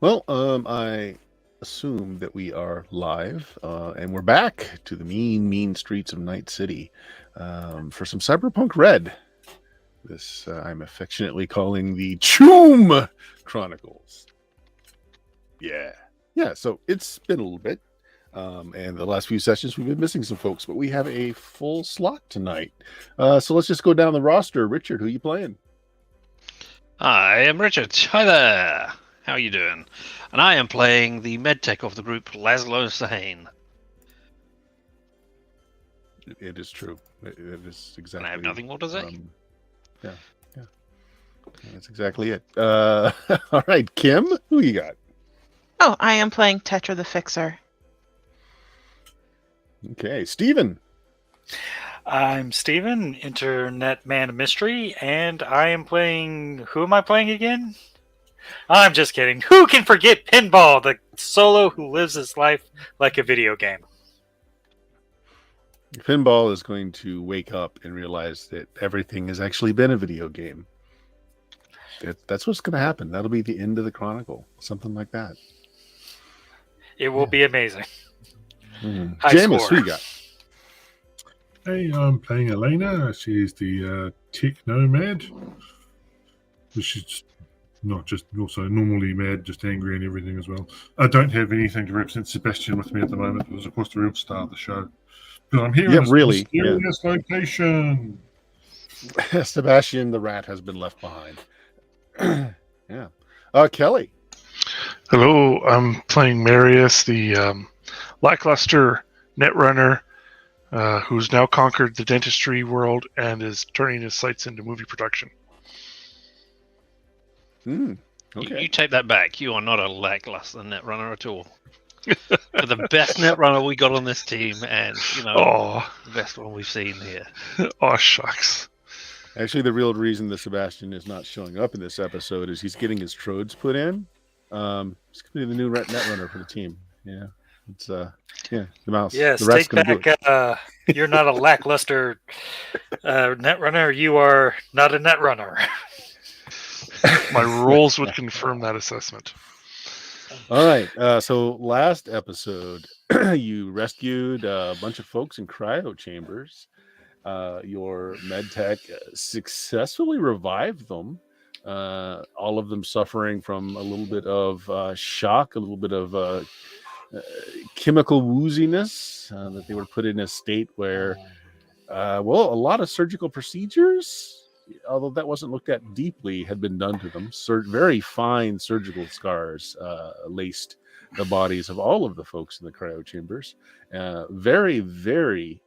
Well, I assume that we are live, and we're back to the mean streets of Night City for some Cyberpunk Red. This I'm affectionately calling the Choom Chronicles. Yeah. So it's been a little bit, and the last few sessions we've been missing some folks, but we have a full slot tonight. So let's just go down the roster. Richard, who you playing? Hi, I'm Richard. Hi there. How are you doing? And I am playing the medtech of the group, Laszlo Sahane. It is true. It is exactly. And I have nothing more to say. Yeah. That's exactly it. All right, Kim, who you got? Oh, I am playing Tetra the Fixer. Okay, Steven. I'm Steven, Internet Man of Mystery, and I am playing... Who am I playing again? I'm just kidding. Who can forget Pinball, the solo who lives his life like a video game? Pinball is going to wake up and realize that everything has actually been a video game. That's what's going to happen. That'll be the end of the chronicle. Something like that. It will be amazing. Mm-hmm. Jameis, who you got? Hey, I'm playing Elena. She's the tech nomad. She's not just also normally mad, just angry and everything as well. I don't have anything to represent Sebastian with me at the moment. It was, of course, the real star of the show. But I'm here in this mysterious location. Sebastian the rat has been left behind. Yeah. Kelly. Hello, I'm playing Marius, the lackluster netrunner who's now conquered the dentistry world and is turning his sights into movie production. Okay. You take that back. You are not a lackluster netrunner at all. You're the best netrunner we got on this team, and the best one we've seen here. Oh, shucks. Actually, the real reason that Sebastian is not showing up in this episode is he's getting his trodes put in. He's going to be the new netrunner for the team. Yeah. It's the mouse. Yes, the rat's take back. You're not a lackluster netrunner. You are not a netrunner. My roles would confirm that assessment. All right. So last episode, you rescued a bunch of folks in cryo chambers. Your medtech successfully revived them. All of them suffering from a little bit of shock, a little bit of chemical wooziness, that they were put in a state where, a lot of surgical procedures, although that wasn't looked at deeply, had been done to them. Very fine surgical scars laced the bodies of all of the folks in the cryo chambers. Very, very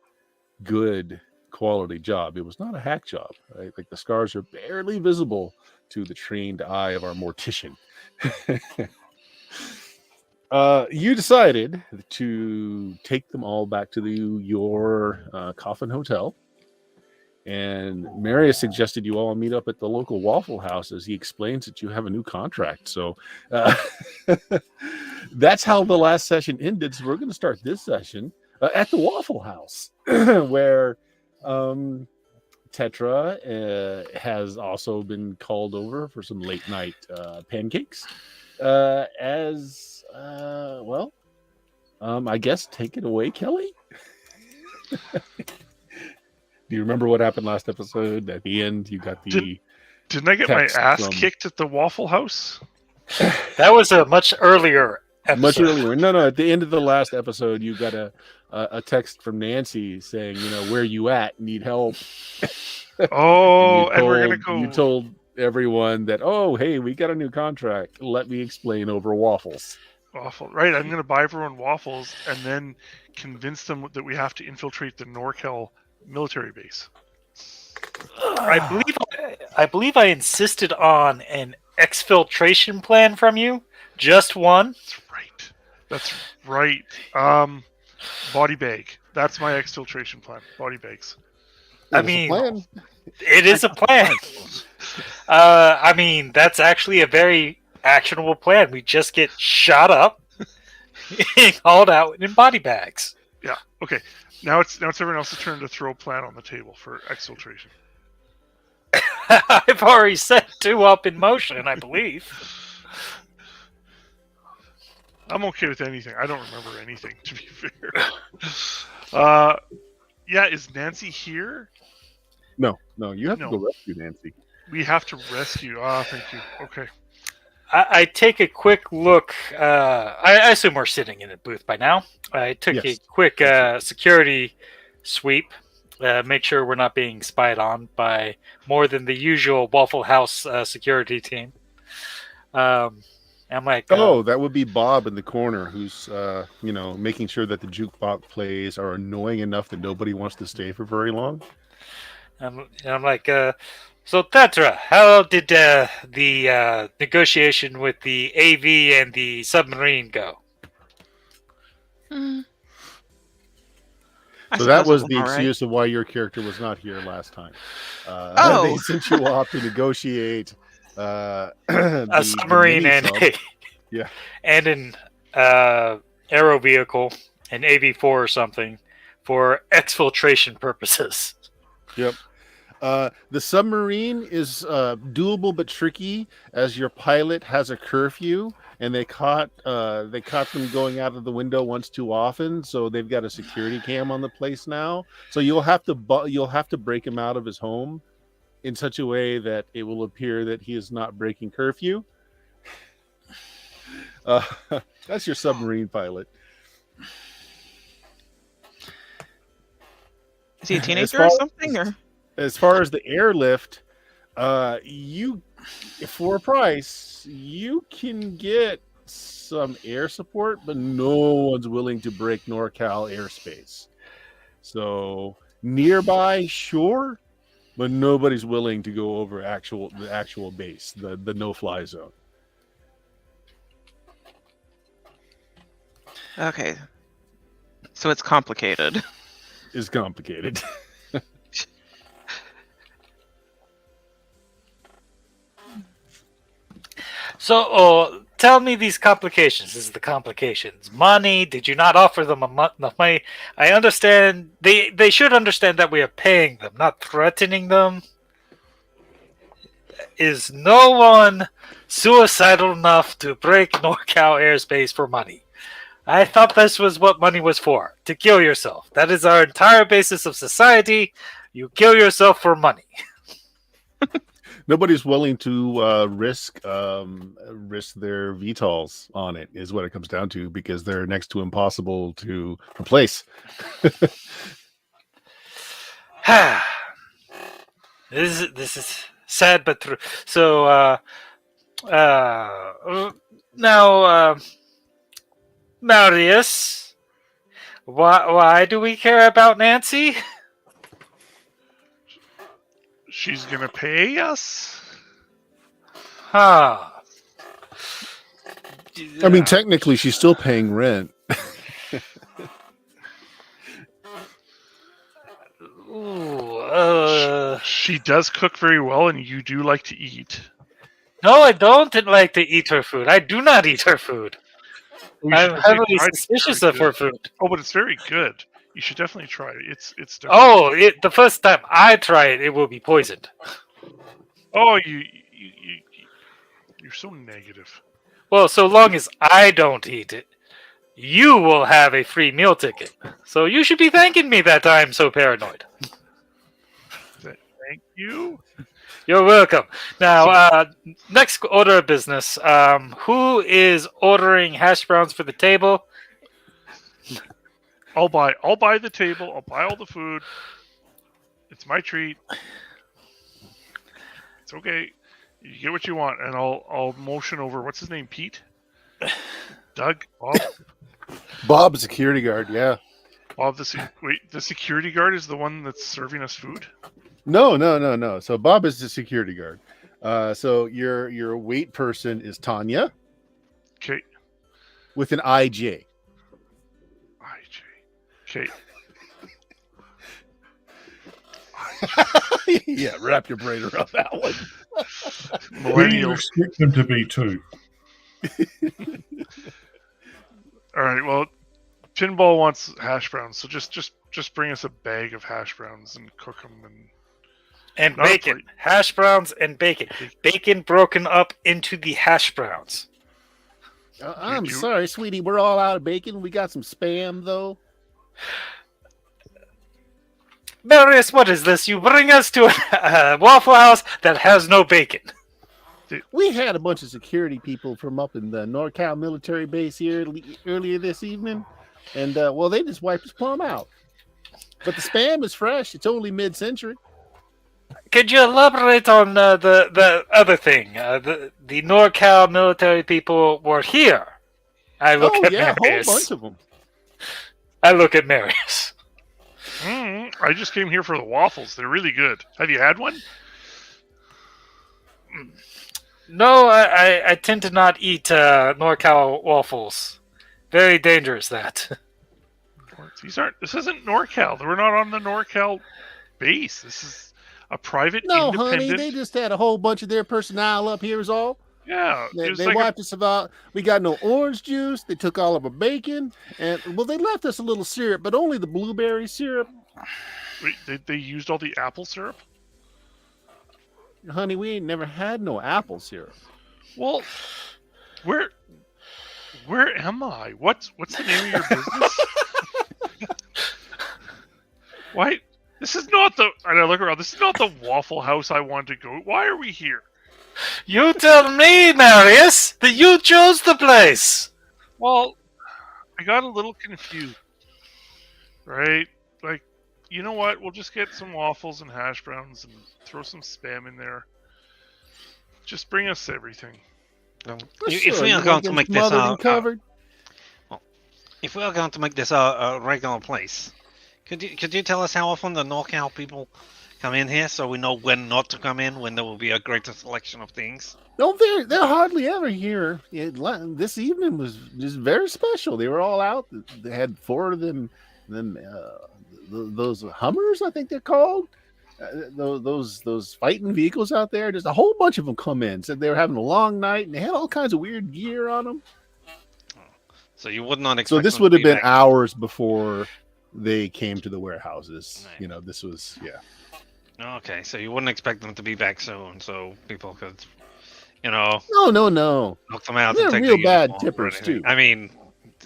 good quality job. It was not a hack job, right? Like the scars are barely visible to the trained eye of our mortician. You decided to take them all back to your coffin hotel, and Marius suggested you all meet up at the local Waffle House as he explains that you have a new contract. So that's how the last session ended. So we're going to start this session at the Waffle House, where Tetra has also been called over for some late night pancakes. I guess take it away, Kelly. Do you remember what happened last episode? At the end, you got the. Didn't I get my ass kicked at the Waffle House? That was a much earlier episode. Much earlier. No. At the end of the last episode, you got a text from Nancy saying, where you at? Need help. Oh, and we're gonna go. You told everyone that, hey, we got a new contract. Let me explain over waffles. Waffle, right? I'm gonna buy everyone waffles and then convince them that we have to infiltrate the Norkel military base. I believe I insisted on an exfiltration plan from you. Just one. That's right. Body bag. That's my exfiltration plan. Body bags. It is a plan. That's actually a very actionable plan. We just get shot up and hauled out in body bags. Yeah. Okay. Now it's everyone else's turn to throw a plan on the table for exfiltration. I've already set 2 up in motion, I believe. I'm okay with anything. I don't remember anything, to be fair. Yeah, is Nancy here? No, you have No. to go rescue Nancy. We have to rescue. Ah, thank you. Okay. I take a quick look. I assume we're sitting in a booth by now. I took a Yes. quick security sweep. Make sure we're not being spied on by more than the usual Waffle House security team. I'm like, That would be Bob in the corner, who's making sure that the jukebox plays are annoying enough that nobody wants to stay for very long. I'm like, so Tetra, how did the negotiation with the AV and the submarine go? So that was the excuse of why your character was not here last time. They sent you off to negotiate a submarine and and an aero vehicle, an AV-4 or something, for exfiltration purposes. Yep. The submarine is doable but tricky, as your pilot has a curfew, and they caught them going out of the window once too often, so they've got a security cam on the place now. So you'll have to break him out of his home in such a way that it will appear that he is not breaking curfew. That's your submarine pilot. Is he a teenager or something? Or as far as the airlift, you, for a price, you can get some air support, but no one's willing to break NorCal airspace. So nearby, sure, but nobody's willing to go over the actual base, the no-fly zone. Okay, so it's complicated. It's complicated. So, tell me these complications. This is the complications. Money? Did you not offer them enough money? I understand. They should understand that we are paying them, not threatening them. Is no one suicidal enough to break NorCal airspace for money? I thought this was what money was for, to kill yourself. That is our entire basis of society. You kill yourself for money. Nobody's willing to risk their VTOLs on it, is what it comes down to, because they're next to impossible to replace. This is sad but true. So now, Marius, why do we care about Nancy? She's gonna pay us? Huh. I mean, technically, she's still paying rent. Ooh, she does cook very well, and you do like to eat. No, I don't like to eat her food. I do not eat her food. I'm heavily suspicious of her food. Oh, but it's very good. You should definitely try it. It's definitely the first time I try it, it will be poisoned. Oh, you're so negative. Well, so long as I don't eat it, you will have a free meal ticket. So you should be thanking me that I'm so paranoid. Thank you. You're welcome. Now, next order of business. Who is ordering hash browns for the table? I'll buy the table. I'll buy all the food. It's my treat. It's okay. You get what you want, and I'll motion over. What's his name? Pete? Doug? Bob? Bob, security guard. Yeah. Bob, the security guard is the one that's serving us food? No. So Bob is the security guard. So your wait person is Tanya. Okay. With an IJ. Okay. Yeah, wrap your brain around that one. We expect them to be too. All right. Well, Pinball wants hash browns, so just bring us a bag of hash browns and cook them and bacon. Hash browns and bacon. Bacon broken up into the hash browns. I'm you- sorry, sweetie. We're all out of bacon. We got some spam, though. Marius, what is this? You bring us to a Waffle House that has no bacon. We had a bunch of security people from up in the NorCal military base here earlier this evening, and well, they just wiped us plumb out. But the spam is fresh. It's only mid-century. Could you elaborate on the other thing? The NorCal military people were here. I look Oh at yeah, a whole Marius. bunch of them. I look at Marius. I just came here for the waffles. They're really good. Have you had one? No, I tend to not eat NorCal waffles. Very dangerous, that. This isn't NorCal. We're not on the NorCal base. This is a private, No, independent. honey, they just had a whole bunch of their personnel up here is all. Yeah, They wiped us about. We got no orange juice. They took all of our bacon, and well, they left us a little syrup, but only the blueberry syrup. Wait, they used all the apple syrup? Honey, we ain't never had no apple syrup. Well, where am I? What's the name of your business? Why? This is not the. And I look around. This is not the Waffle House I wanted to go. Why are we here? You tell me, Marius, that you chose the place. Well, I got a little confused. Right? Like, you know what? We'll just get some waffles and hash browns and throw some spam in there. Just bring us everything. If we are going to make this covered, if we are going to make this a regular place, could you tell us how often the NorCal people come in here, so we know when not to come in, when there will be a greater selection of things? no, they're hardly ever here. This evening was just very special. They were all out. They had 4 of them. Those Hummers, I think they're called. Those fighting vehicles out there. Just a whole bunch of them come in. Said they were having a long night, and they had all kinds of weird gear on them. So you would not expect. So this them would to have be been back. hours before they came to the warehouses. Right. You know, this was Okay, so you wouldn't expect them to be back soon, so people could, No. knock them out. They're and take real the bad uniform or tippers, anything. too. I mean,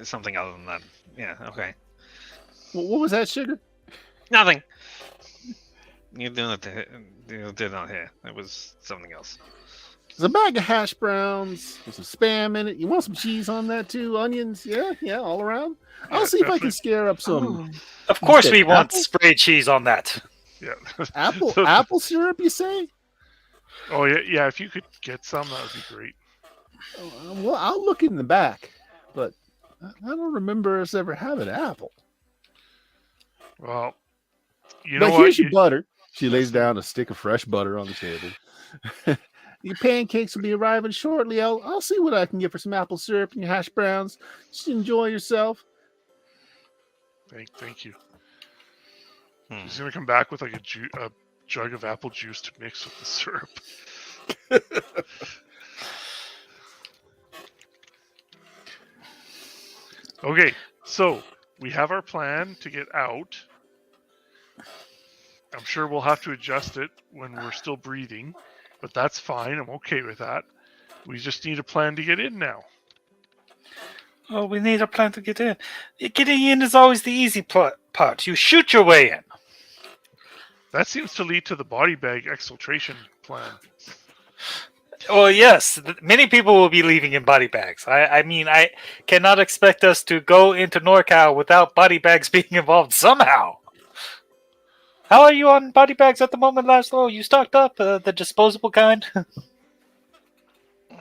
something other than that. Yeah. Okay. What was that, Sugar? Nothing. You did not hear. It was something else. There's a bag of hash browns with some spam in it. You want some cheese on that too? Onions? Yeah, all around. I'll see if I can scare up some Of course, we want Apple? spray cheese on that. Yeah. apple syrup. You say? Oh yeah. If you could get some, that would be great. Well, I'll look in the back, but I don't remember us ever having apple. Well, you know But what? here's your butter. She lays down a stick of fresh butter on the table. Your pancakes will be arriving shortly. I'll see what I can get for some apple syrup and your hash browns. Just enjoy yourself. Thank you. Hmm. He's gonna come back with like a jug of apple juice to mix with the syrup. Okay, so we have our plan to get out. I'm sure we'll have to adjust it when we're still breathing, but that's fine. I'm okay with that. We just need a plan to get in now. Oh, we need a plan to get in. Getting in is always the easy part. You shoot your way in. That seems to lead to the body bag exfiltration plan. Well, yes, many people will be leaving in body bags. I mean, I cannot expect us to go into NorCal without body bags being involved somehow. How are you on body bags at the moment, Laszlo? You stocked up the disposable kind?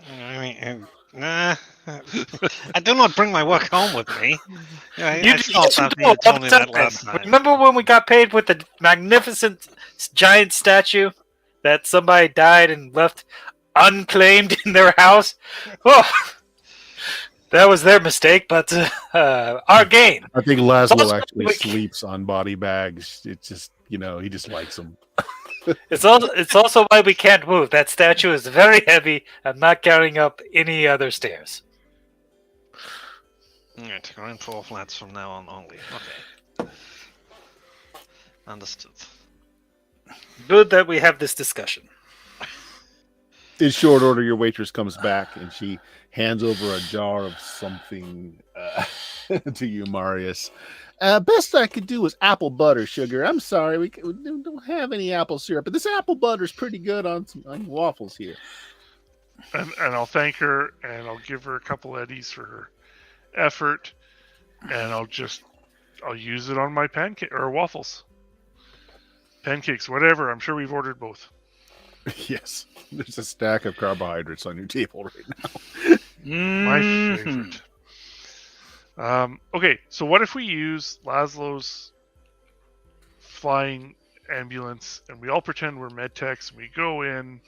I mean, nah. I do not bring my work home with me. I Yes, thought you that do you all told the me that time. last time. Remember when we got paid with the magnificent giant statue that somebody died and left unclaimed in their house? Oh, that was their mistake, but our gain. I think Laszlo Also, actually we- sleeps on body bags. It's just, he just likes them. It's also why we can't move. That statue is very heavy. I'm not carrying up any other stairs. Alright, ground floor flats from now on only. Okay. Understood. Good that we have this discussion. In short order, your waitress comes back and she hands over a jar of something to you, Marius. Best I could do was apple butter, sugar. I'm sorry, we don't have any apple syrup, but this apple butter's pretty good on waffles here. And I'll thank her, and I'll give her a couple eddies for her effort, and I'll use it on my pancake or waffles, pancakes, whatever. I'm sure we've ordered both. Yes, there's a stack of carbohydrates on your table right now. My favorite. Okay, so what if we use Laszlo's flying ambulance and we all pretend we're med techs and we go in,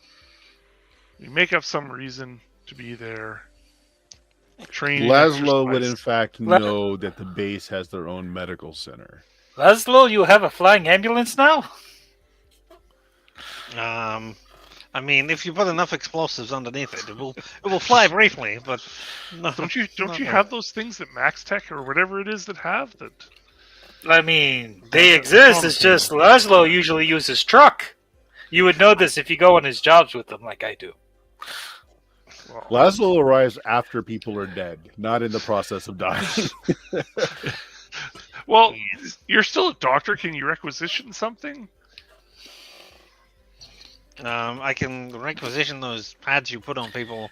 we make up some reason to be there. Training Laszlo would in exercise. fact know that the base has their own medical center. Laszlo, you have a flying ambulance now? I mean, if you put enough explosives underneath it, it will fly briefly. But no, Don't you not have those things that Max Tech or whatever it is that have that? I mean, they exist. It's just Laszlo usually uses truck. You would know this if you go on his jobs with them, like I do. Well, Laszlo arrives after people are dead, not in the process of dying. well, you're still a doctor. Can you requisition something? I can requisition those pads you put on people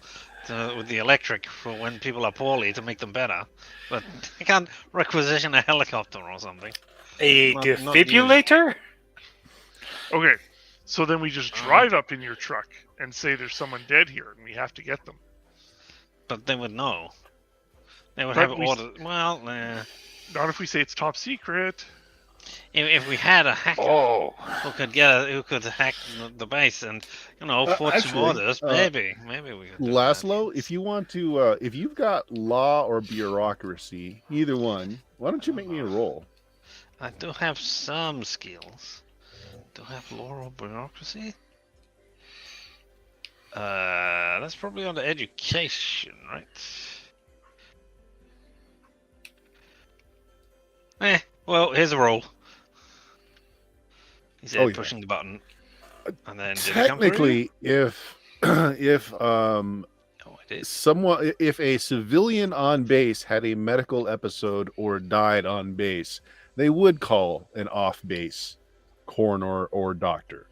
with the electric for when people are poorly to make them better, but I can't requisition a helicopter or something. A Not defibrillator? Okay, so then we just drive up in your truck and say there's someone dead here and we have to get them. But they would know. They would But have we- ordered. Well, Not if we say it's top secret. if we had a hacker who could hack the base and forge some actually, orders, maybe we could. Do Laszlo, if you want to, if you've got law or bureaucracy, either one, why don't you make me a roll? that. I do have some skills. Do I have law or bureaucracy? That's probably under education, right? Well, here's a roll. He said, Oh, yeah. pushing the button, and then did it come through? Technically, if Oh, it is. someone, if a civilian on base had a medical episode or died on base, they would call an off-base coroner or doctor.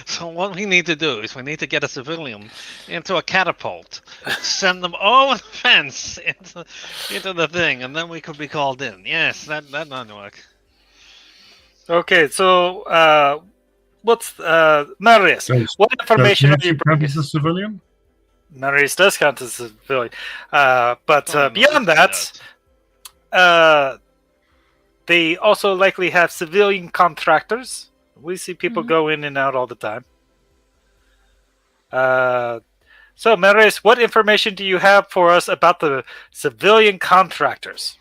So what we need to do is we need to get a civilian into a catapult, send them over the fence into the thing, and then we could be called in. Yes, that might work. Okay, so what's Marius? What information are you bringing? As a civilian? Marius does count as a civilian, but Oh, no, beyond it that, does. they also likely have civilian contractors. We see people Mhm. go in and out all the time. So, Marius, what information do you have for us about the civilian contractors?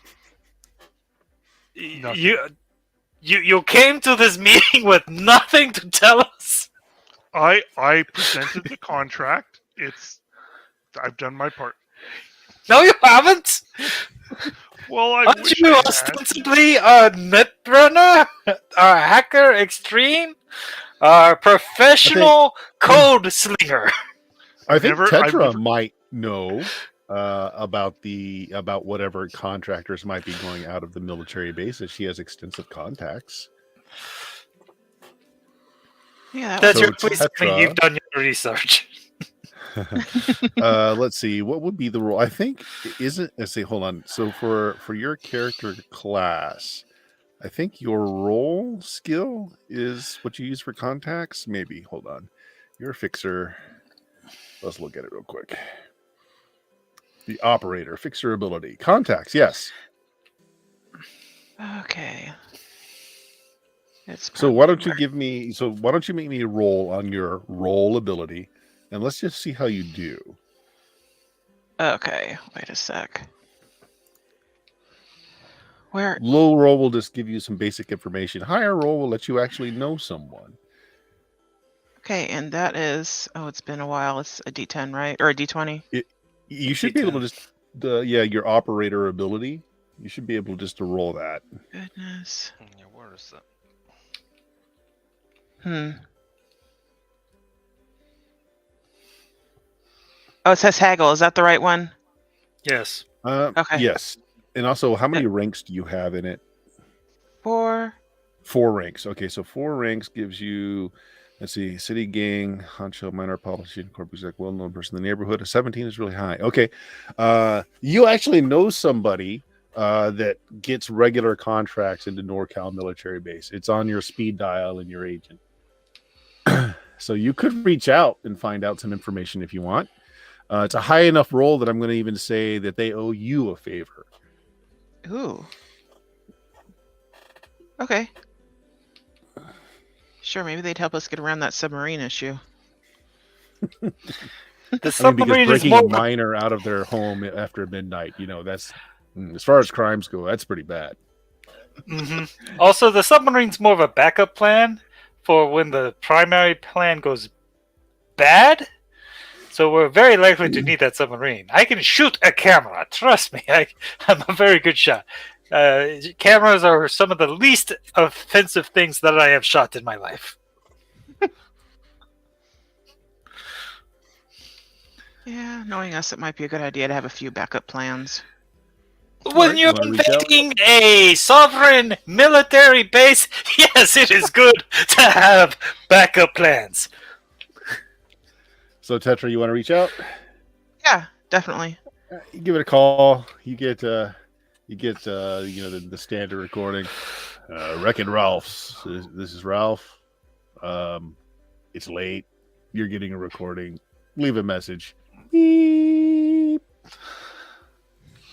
Nothing. You came to this meeting with nothing to tell us. I presented the contract. I've done my part. No, you haven't. Well, I Aren't wish you I had. ostensibly a netrunner, a hacker extreme, a professional code slinger? I think I've Tetra never- might know about whatever contractors might be going out of the military bases. She has extensive contacts. Yeah, That's So your please tell me Tetra- you've done your research. Let's see, what would be the role? I think let's see, hold on. So for your character class, I think your role skill is what you use for contacts. Maybe, hold on. You're a fixer. Let's look at it real quick. The operator, fixer ability, contacts. Yes. okay. It's So why don't you why don't you make me a roll on your role ability, and let's just see how you do. okay. Wait a sec. Where? Low roll will just give you some basic information. Higher roll will let you actually know someone. Okay, and that is. Oh, it's been a while. It's a D10, right? Or a D20? You should be able to just your operator ability. You should be able just to roll that. Goodness. Yeah, where is that? Oh, it says haggle. Is that the right one? Yes. Okay. Yes. And also, how many ranks do you have in it? 4. 4 ranks. Okay, so 4 ranks gives you, let's see, city gang, honcho, minor politician, corporate exec, well-known person in the neighborhood. A 17 is really high. Okay, you actually know somebody that gets regular contracts into NorCal military base. It's on your speed dial and your agent. So you could reach out and find out some information if you want. It's a high enough role that I'm going to even say that they owe you a favor. Ooh. Okay. Sure, maybe they'd help us get around that submarine issue. The Because submarine is breaking more. a miner out of their home after midnight, that's as far as crimes go, that's pretty bad. Also, the submarine's more of a backup plan for when the primary plan goes bad. So we're very likely to need that submarine. I can shoot a camera. Trust me, I'm a very good shot. Cameras are some of the least offensive things that I have shot in my life. Yeah, knowing us, it might be a good idea to have a few backup plans. When you're invading a sovereign military base, yes, it is good to have backup plans. So Tetra, you want to reach out? Yeah, definitely. You give it a call. You get the standard recording. Wreck-It Ralph's. This is Ralph. It's late. You're getting a recording. Leave a message. Beep.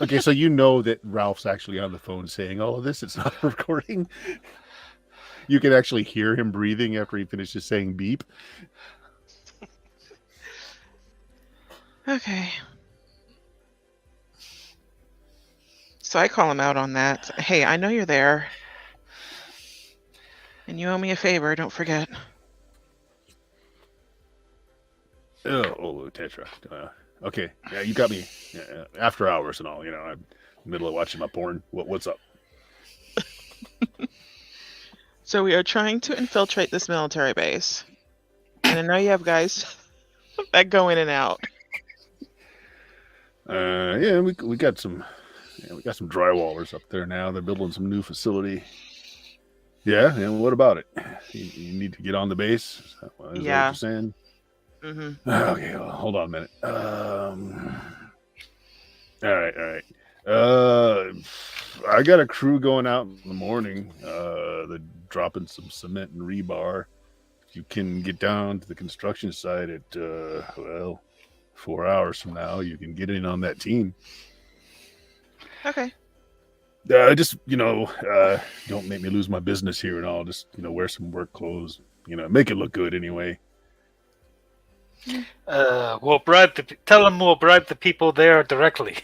Okay, so you know that Ralph's actually on the phone saying all of this. It's not a recording. You can actually hear him breathing after he finishes saying beep. Okay. So I call him out on that. Hey, I know you're there. And you owe me a favor, don't forget. Oh, Tetra. Okay, yeah, you got me after hours and all. I'm in the middle of watching my porn. What's up? So we are trying to infiltrate this military base. And I know you have guys that go in and out. Yeah, we got some drywallers up there now. They're building some new facility. Yeah, and what about it? You need to get on the base. Is that what you're saying? Mm-hmm. Okay, well, hold on a minute. All right. I got a crew going out in the morning. They're dropping some cement and rebar. If you can get down to the construction site at 4 hours from now, you can get in on that team. Okay. Just don't make me lose my business here, and I'll just wear some work clothes. Make it look good anyway. Tell them we'll bribe the people there directly.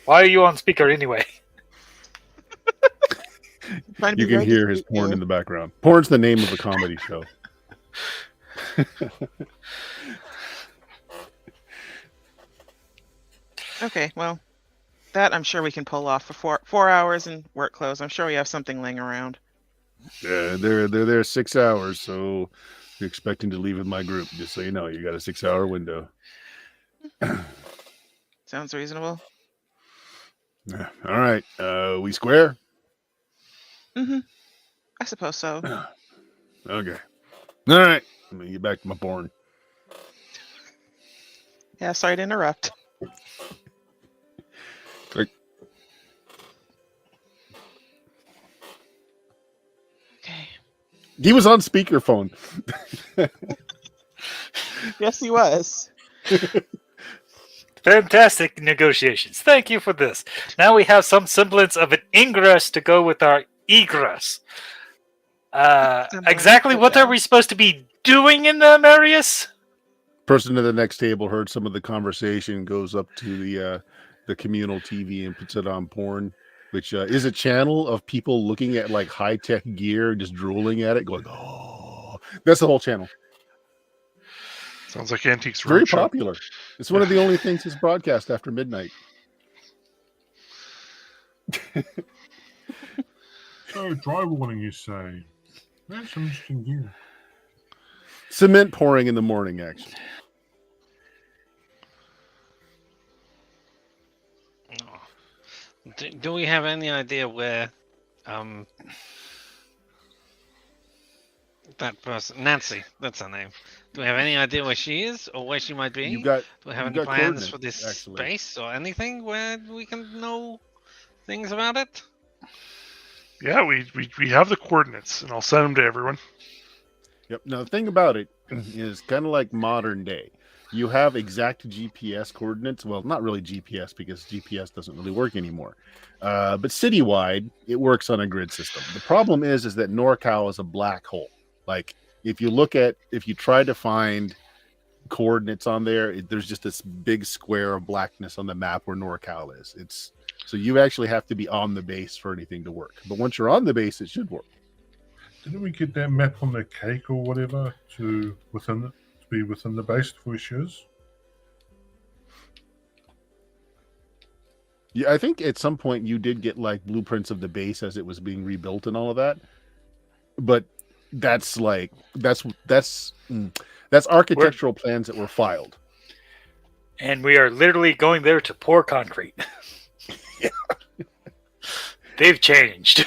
Why are you on speaker anyway? You can hear his porn in the background. Porn's the name of a comedy show. Okay, well, that I'm sure we can pull off for 4 hours and work clothes. I'm sure we have something laying around. They're there 6 hours, so you're expecting to leave with my group. Just so you know, you got a 6-hour window. Sounds reasonable. All right, we square? Mm-hmm. I suppose so. Okay. All right, let me get back to my porn. Yeah, sorry to interrupt. Click. Okay. He was on speakerphone. Yes, he was. Fantastic negotiations. Thank you for this. Now we have some semblance of an ingress to go with our egress. Exactly what are we supposed to be doing in the Marius? Person at the next table heard some of the conversation, goes up to the communal TV and puts it on porn, which is a channel of people looking at like high-tech gear, just drooling at it, going, oh, that's the whole channel. Sounds like Antiques Very Roadshow. popular. It's one of the only things that's broadcast after midnight. So, drywalling, you say? That's some interesting gear. Cement pouring in the morning, actually. Do we have any idea where um that person, Nancy, that's her name? Do we have any idea where she is or where she might be? You've got Do we have you've any got plans for coordinates, this actually. base or anything where we can know things about it? Yeah, we have the coordinates, and I'll send them to everyone. Yep. Now the thing about it is kind of like modern day. You have exact GPS coordinates. Well, not really GPS because GPS doesn't really work anymore. But citywide, it works on a grid system. The problem is that NorCal is a black hole. Like if you try to find coordinates on there, there's just this big square of blackness on the map where NorCal is. So you actually have to be on the base for anything to work. But once you're on the base, it should work. Didn't we get that map on the cake or whatever to be within the base for sures? Yeah, I think at some point you did get like blueprints of the base as it was being rebuilt and all of that. But that's architectural plans that were filed. And we are literally going there to pour concrete. Yeah. They've changed.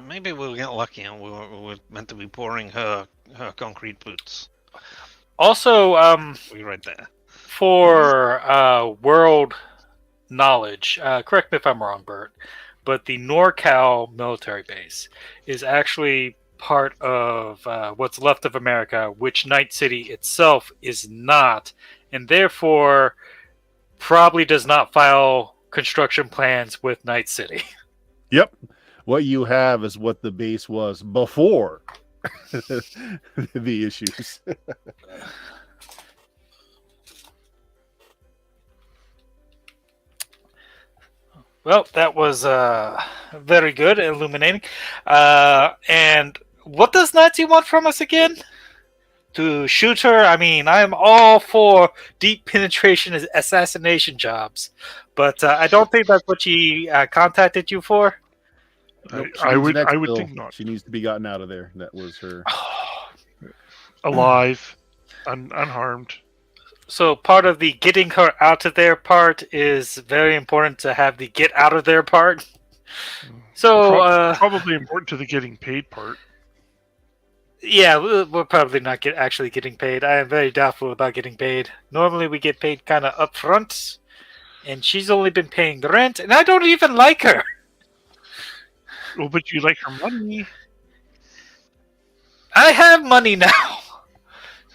Maybe we'll get lucky and we're meant to be pouring her concrete boots. Also, We right there. for world knowledge, correct me if I'm wrong, Bert, but the NorCal military base is actually part of what's left of America, which Night City itself is not, and therefore probably does not file construction plans with Night City. Yep. What you have is what the base was before the issues. Well, that was very good, illuminating. And what does Nazi want from us again? To shoot her? I mean, I am all for deep penetration assassination jobs, but I don't think that's what she contacted you for. Nope, I would exfil. think not. She needs to be gotten out of there. That was her. Alive, unharmed. So part of the getting her out of there part is very important to have the get out of there part. So Probably important to the getting paid part. yeah, we're probably not actually getting paid. I am very doubtful about getting paid. Normally we get paid kind of upfront, and she's only been paying the rent, and I don't even like her. Well, but you like her money. I have money now.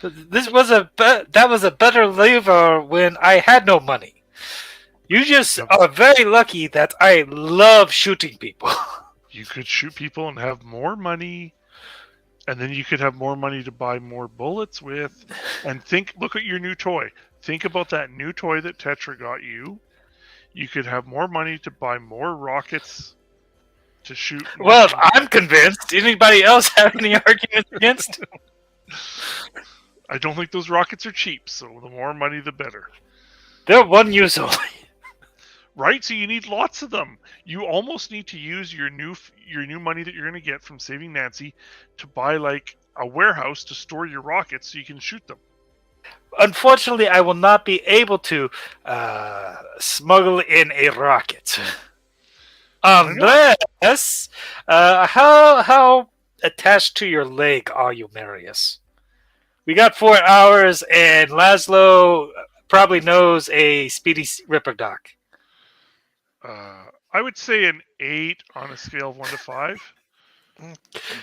This was that was a better lever when I had no money. You just are very lucky that I love shooting people. You could shoot people and have more money, and then you could have more money to buy more bullets with. And look at your new toy. Think about that new toy that Tetra got you. You could have more money to buy more rockets to shoot. Well, I'm convinced. Anybody else have any arguments against? I don't think those rockets are cheap, so the more money, the better. They're one use only. Right, so you need lots of them. You almost need to use your new money that you're going to get from saving Nancy to buy like a warehouse to store your rockets so you can shoot them. Unfortunately, I will not be able to smuggle in a rocket. Unless, how attached to your leg are you, Marius? We got 4 hours, and Laszlo probably knows a Speedy Ripper doc. I would say an 8 on a scale of 1 to 5. I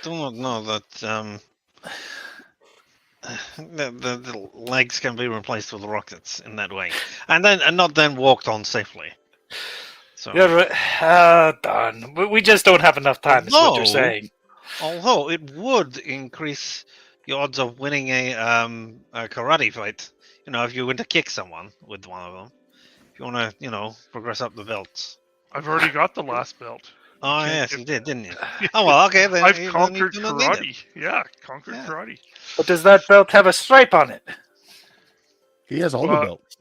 do not know that the legs can be replaced with rockets in that way, and not then walked on safely. So You're done. We just don't have enough time. Is what you're saying. Although it would increase your odds of winning a karate fight. You know, if you went to kick someone with one of them. If you want to, progress up the belts. I've already got the last belt. Oh, yes, you did, didn't you? Oh, well, okay. Then I've you conquered do not need it. karate. Yeah, conquered karate. But does that belt have a stripe on it? He has all the belts.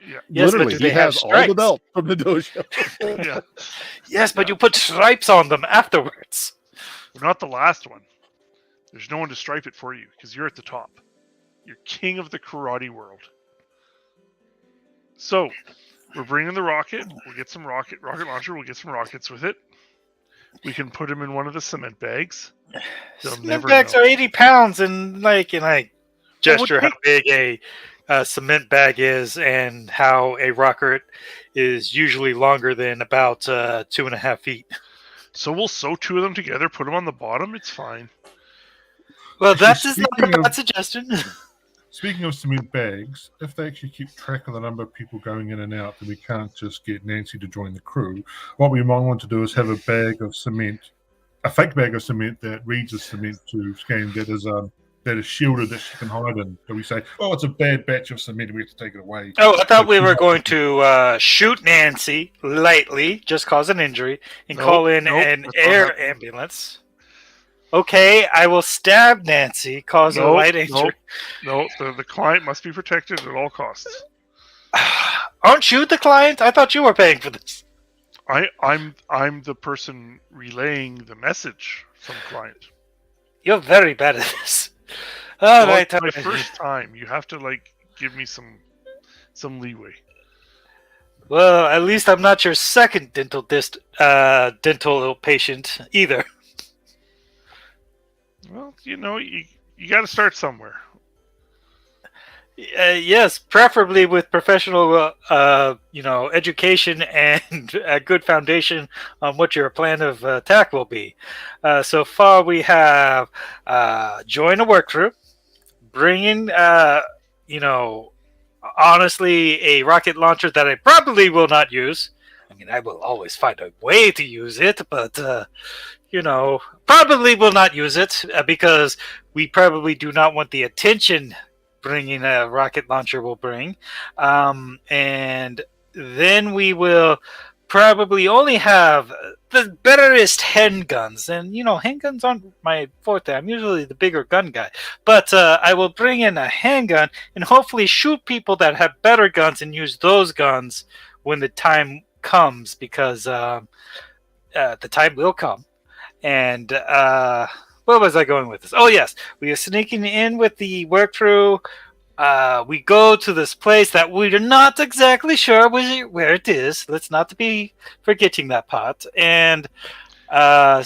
Yeah. Yes, but Literally, do he they have has all the stripes? belts from the dojo. Yeah. Yes, but you put stripes on them afterwards. Not the last one. There's no one to stripe it for you because you're at the top. You're king of the karate world. So, We're bringing the rocket. We'll get some rocket launcher. We'll get some rockets with it. We can put them in one of the cement bags. They'll Cement never bags know. are 80 pounds, and I gesture how take- big a cement bag is, and how a rocket is usually longer than about 2.5 feet. So we'll sew two of them together, put them on the bottom. It's fine. Well, Actually, that is not speaking a of- bad suggestion. Speaking of cement bags, if they actually keep track of the number of people going in and out, then we can't just get Nancy to join the crew. What we might want to do is have a bag of cement, a fake bag of cement that reads as cement to scan that is shielded that she can hide in. So we say, oh, it's a bad batch of cement, and we have to take it away. Oh, I thought we But- were going to shoot Nancy lightly, just cause an injury, and Nope, call in nope, an that's not air happening. ambulance. Okay, I will stab Nancy, cause a Nope, light injury. No, the client must be protected at all costs. Aren't you the client? I thought you were paying for this. I'm the person relaying the message from the client. You're very bad at this. All Well, right, it's my all right. first time. You have to give me some leeway. Well, at least I'm not your second dental patient either. Well, you got to start somewhere. Yes, preferably with professional, education and a good foundation on what your plan of attack will be. So far, we have join a work group, bring in, honestly, a rocket launcher that I probably will not use. I mean, I will always find a way to use it, but probably will not use it because we probably do not want the attention bringing a rocket launcher will bring. And then we will probably only have the betterest handguns. And, handguns aren't my forte. I'm usually the bigger gun guy. But I will bring in a handgun and hopefully shoot people that have better guns and use those guns when the time comes, because the time will come. And where was I going with this? Oh, yes. We are sneaking in with the work crew. We go to this place that we're not exactly sure where it is. Let's not be forgetting that part. And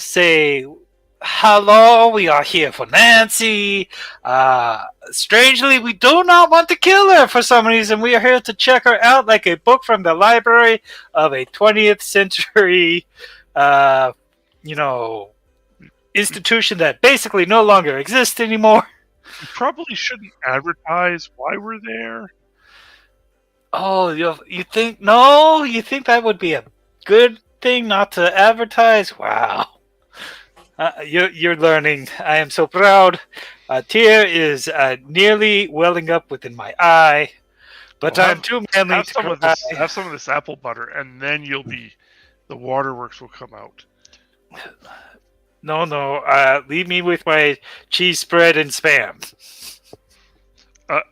say, hello, we are here for Nancy. Strangely, we do not want to kill her for some reason. We are here to check her out like a book from the library of a 20th century institution that basically no longer exists anymore. We probably shouldn't advertise why we're there. Oh, you think? No, you think that would be a good thing not to advertise? Wow. You're learning. I am so proud. A tear is nearly welling up within my eye, but Well, I'm too manly Have to some of cry. this. Have some of this apple butter, and then the waterworks will come out. No. Leave me with my cheese spread and spam.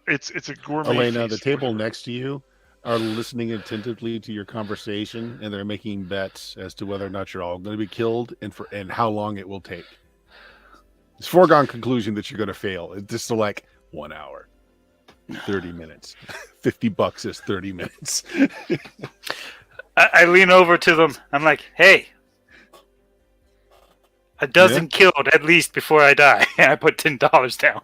It's a gourmet. Elena, the feast. table next to you are listening attentively to your conversation, and they're making bets as to whether or not you're all going to be killed and how long it will take. It's foregone conclusion that you're going to fail. It's just 1 hour, 30 minutes, $50 is 30 minutes. I lean over to them. I'm like, hey, a dozen killed at least before I die. And I put $10 down.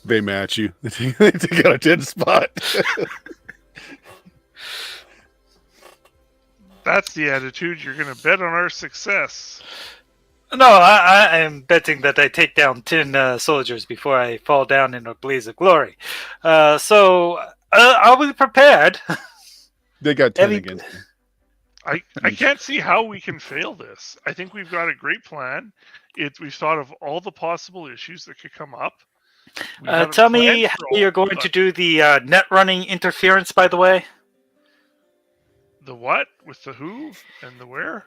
They match you. They take out a 10 spot. That's the attitude. You're going to bet on our success. No, I am betting that I take down 10 soldiers before I fall down in a blaze of glory. So are we prepared? They got 10 against you. I can't see how we can fail this. I think we've got a great plan. We've thought of all the possible issues that could come up. Tell me how you're going to do the net running interference, by the way. The what? With the who and the where?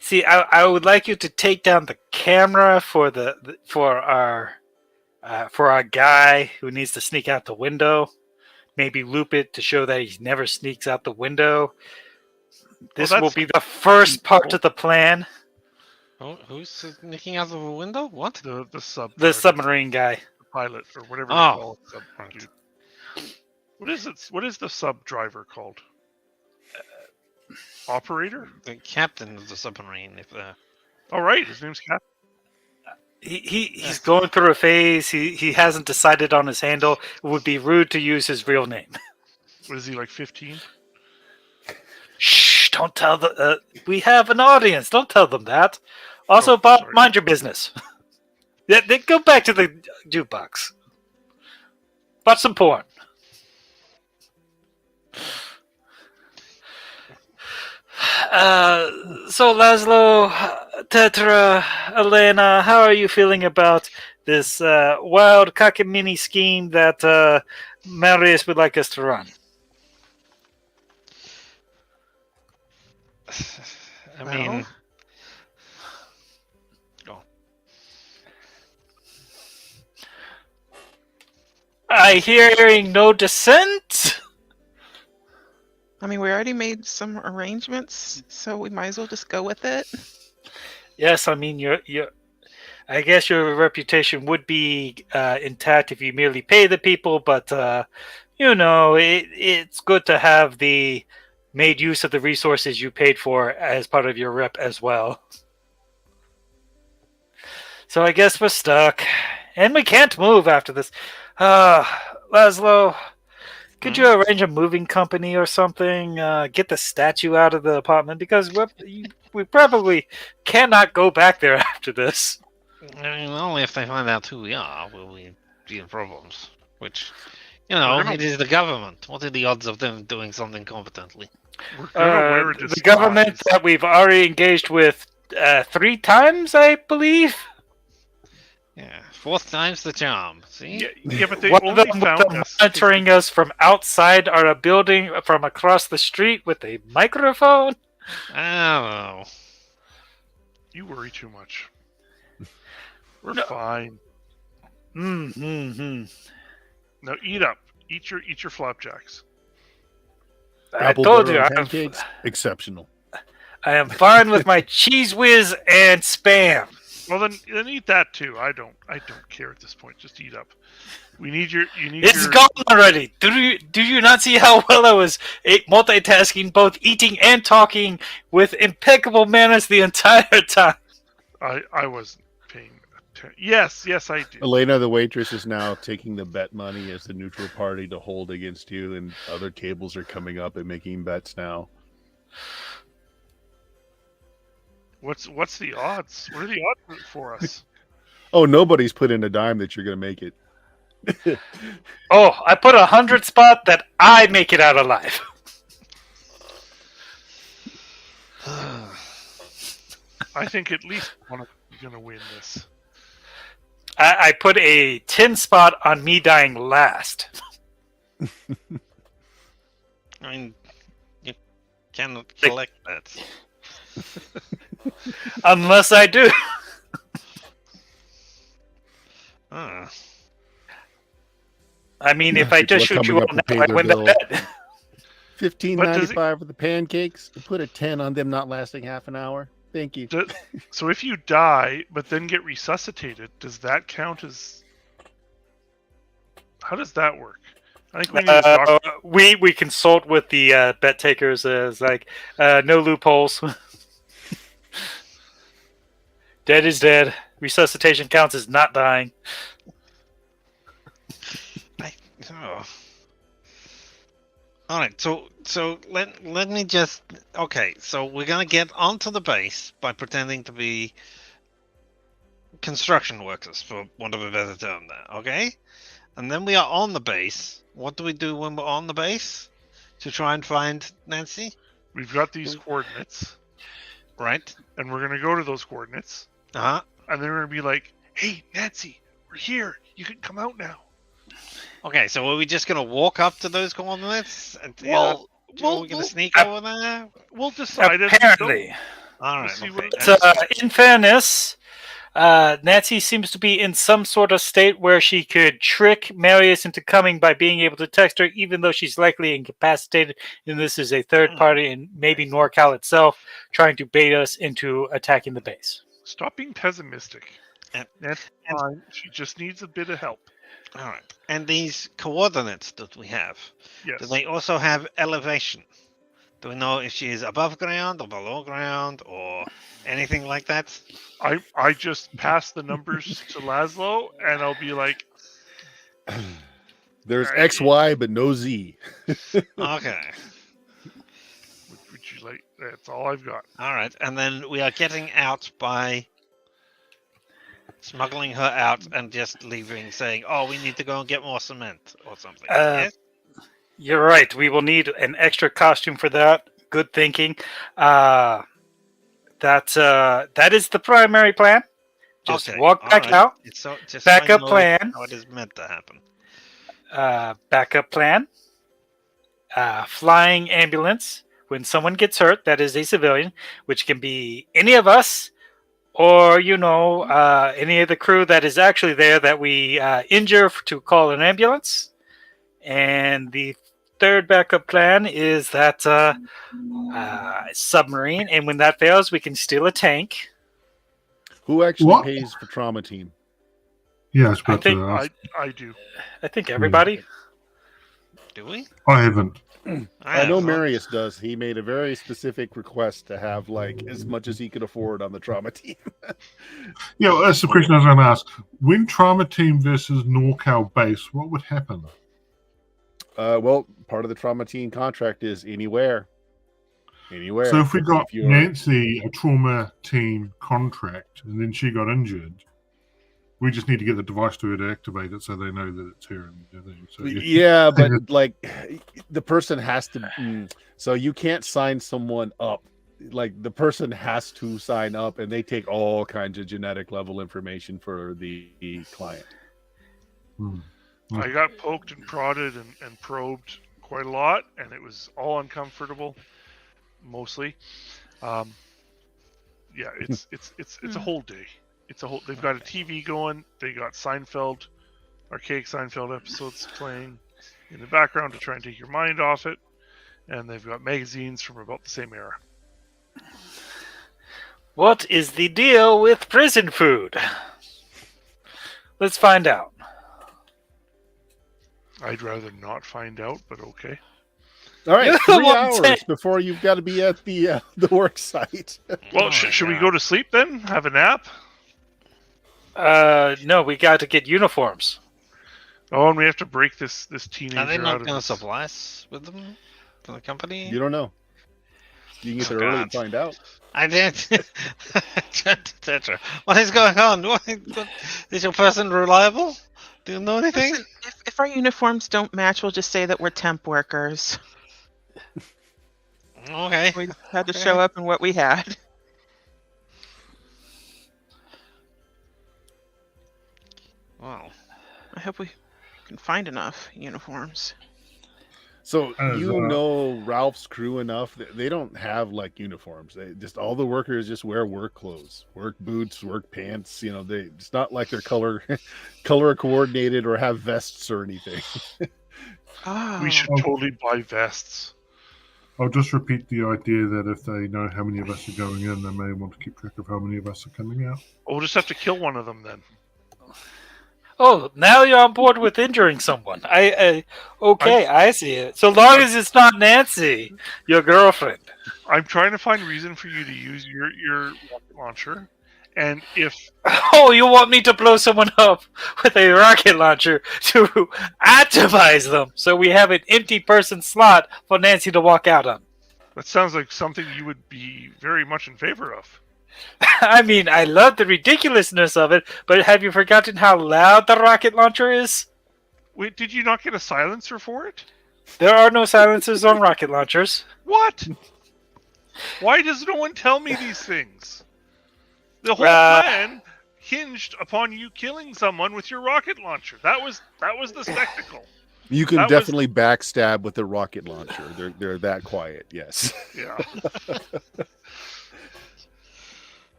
See, I would like you to take down the camera for our guy who needs to sneak out the window. Maybe loop it to show that he never sneaks out the window. This will be the first part of the plan. Oh, who's sneaking out of a window? What? The submarine guy, the pilot, or whatever Oh. you call it. What is it? What is the sub driver called? Operator? The captain of the submarine. If All right, his name's Cap. He's going through a phase. He hasn't decided on his handle. It would be rude to use his real name. What is he, like 15? Shh! Don't tell the. We have an audience. Don't tell them that. Also, Bob, sorry. mind your business. Yeah, then go back to the jukebox. Watch some porn. So Laszlo, Tetra, Elena, how are you feeling about this wild cockamamie scheme that Marius would like us to run? I mean, I hearing no dissent. I mean, we already made some arrangements, so we might as well just go with it. Yes, I mean I guess your reputation would be intact if you merely pay the people, but it's good to have the made use of the resources you paid for as part of your rep as well. So I guess we're stuck, and we can't move after this. Laszlo, could you arrange a moving company or something? Get the statue out of the apartment, because we probably cannot go back there after this. I mean, only if they find out who we are will we be in problems. Which, it is the government. What are the odds of them doing something competently? We're gonna wear a The disguise. government that we've already engaged with 3 times, I believe. Yeah, 4th time's the charm. See? Yeah, but they One of only them found with them us. monitoring us from outside our building, from across the street with a microphone. I don't know. You worry too much. We're No. fine. Mm-hmm. Now eat up. Eat your flapjacks. I Apple told butter you, on pancakes, exceptional. I am fine with my cheese whiz and spam. Well then eat that too. I don't care at this point. Just eat up. You need It's your gone already. Do you not see how well I was multitasking, both eating and talking with impeccable manners the entire time? I wasn't paying attention. Yes, I did. Elena, the waitress, is now taking the bet money as the neutral party to hold against you, and other tables are coming up and making bets now. What's the odds? What are the odds for us? Oh, nobody's put in a dime that you're going to make it. Oh, I put 100 spot that I make it out alive. I think at least one of them is gonna win this. I put a 10 spot on me dying last. I mean, you cannot collect that. Unless I do. I mean, if I People just are shoot you coming all up to now, pay I their win the bill. bet. $15.95 for the pancakes. Put a 10 on them not lasting half an hour. Thank you. So if you die but then get resuscitated, does that count as? How does that work? I think we need a doctor. We consult with the bet takers as like no loopholes. Dead is dead. Resuscitation counts as not dying. All right, so let me just so we're gonna get onto the base by pretending to be construction workers, for want of a better term. There, okay, and then we are on the base. What do we do when we're on the base to try and find Nancy? We've got these coordinates, right? And we're gonna go to those coordinates. And they're gonna be like, "Hey, Nancy, we're here. You can come out now." Okay, so are we just gonna walk up to those coordinates? And, are we gonna sneak over there? We'll decide. Apparently. All right. In fairness, Nancy seems to be in some sort of state where she could trick Marius into coming by being able to text her, even though she's likely incapacitated. And this is a third party, and maybe NorCal itself, trying to bait us into attacking the base. Stop being pessimistic. That's fine. She just needs a bit of help. All right. And these coordinates that we have, yes. do they also have elevation? Do we know if she's above ground or below ground or anything like that? I just pass the numbers to Laszlo, and I'll be like, There's Alright. X, Y, but no Z. Okay. would you like? That's all I've got. All right. And then we are getting out by smuggling her out and just leaving, saying, "Oh, we need to go and get more cement or something." Yes? You're right. We will need an extra costume for that. Good thinking. That is the primary plan. Just Okay, walk back alright. out. It's so, just so I Backup know plan. how it is meant to happen. Backup plan. Flying ambulance. When someone gets hurt, that is a civilian, which can be any of us, or any of the crew that is actually there that we injure to call an ambulance. And the third backup plan is that submarine, and when that fails, we can steal a tank. Who actually What? pays for trauma team? Yeah, I was about think to ask. I do. I think everybody. Do we? I haven't. I know have, huh? Marius does. He made a very specific request to have like as much as he could afford on the trauma team. Yeah, well, that's the question I was going to ask. When Trauma Team versus NorCal base, what would happen? Well, part of the trauma team contract is anywhere. Anywhere. So if we got If you're- Nancy a Trauma Team contract and then she got injured, we just need to get the device to her to activate it so they know that it's her and everything. So Yeah, but like the person has to. So you can't sign someone up. Like the person has to sign up, and they take all kinds of genetic level information for the client. I got poked and prodded and probed quite a lot, and it was all uncomfortable, mostly. Yeah, it's a whole day. It's a whole. They've got a TV going. They got Seinfeld, archaic Seinfeld episodes playing in the background to try and take your mind off it, and they've got magazines from about the same era. What is the deal with prison food? Let's find out. I'd rather not find out, but okay. All right, You're 3 one hours day. before you've got to be at the work site. Well, Oh my should we God. go to sleep then? Have a nap? No, we got to get uniforms. Oh, and we have to break this Are they teenager out not of going to this. supply us with them from the company? You don't know. You can get Oh, there early and God. find out. I did. Etc. What is going on? What, is your person reliable? Do you know anything? Listen, if our uniforms don't match, we'll just say that we're temp workers. Okay. We had to show up in what we had. Wow. I hope we can find enough uniforms. So As, you know Ralph's crew enough that they don't have like uniforms. They just all the workers just wear work clothes, work boots, work pants. You know, it's not like they're color coordinated or have vests or anything. Oh, We should totally buy vests. I'll just repeat the idea that if they know how many of us are going in, they may want to keep track of how many of us are coming out. We'll just have to kill one of them then. Oh, now you're on board with injuring someone. I see it. So long as it's not Nancy, your girlfriend. I'm trying to find reason for you to use your rocket launcher, and if Oh, you want me to blow someone up with a rocket launcher to atomize them so we have an empty person slot for Nancy to walk out on? that sounds like something you would be very much in favor of. I mean, I love the ridiculousness of it, but have you forgotten how loud the rocket launcher is? Wait, did you not get a silencer for it? There are no silencers on rocket launchers. What? Why does no one tell me these things? The whole Uh, plan hinged upon you killing someone with your rocket launcher. That was the spectacle. You can That was- definitely backstab with a rocket launcher. They're that quiet. Yes. Yeah.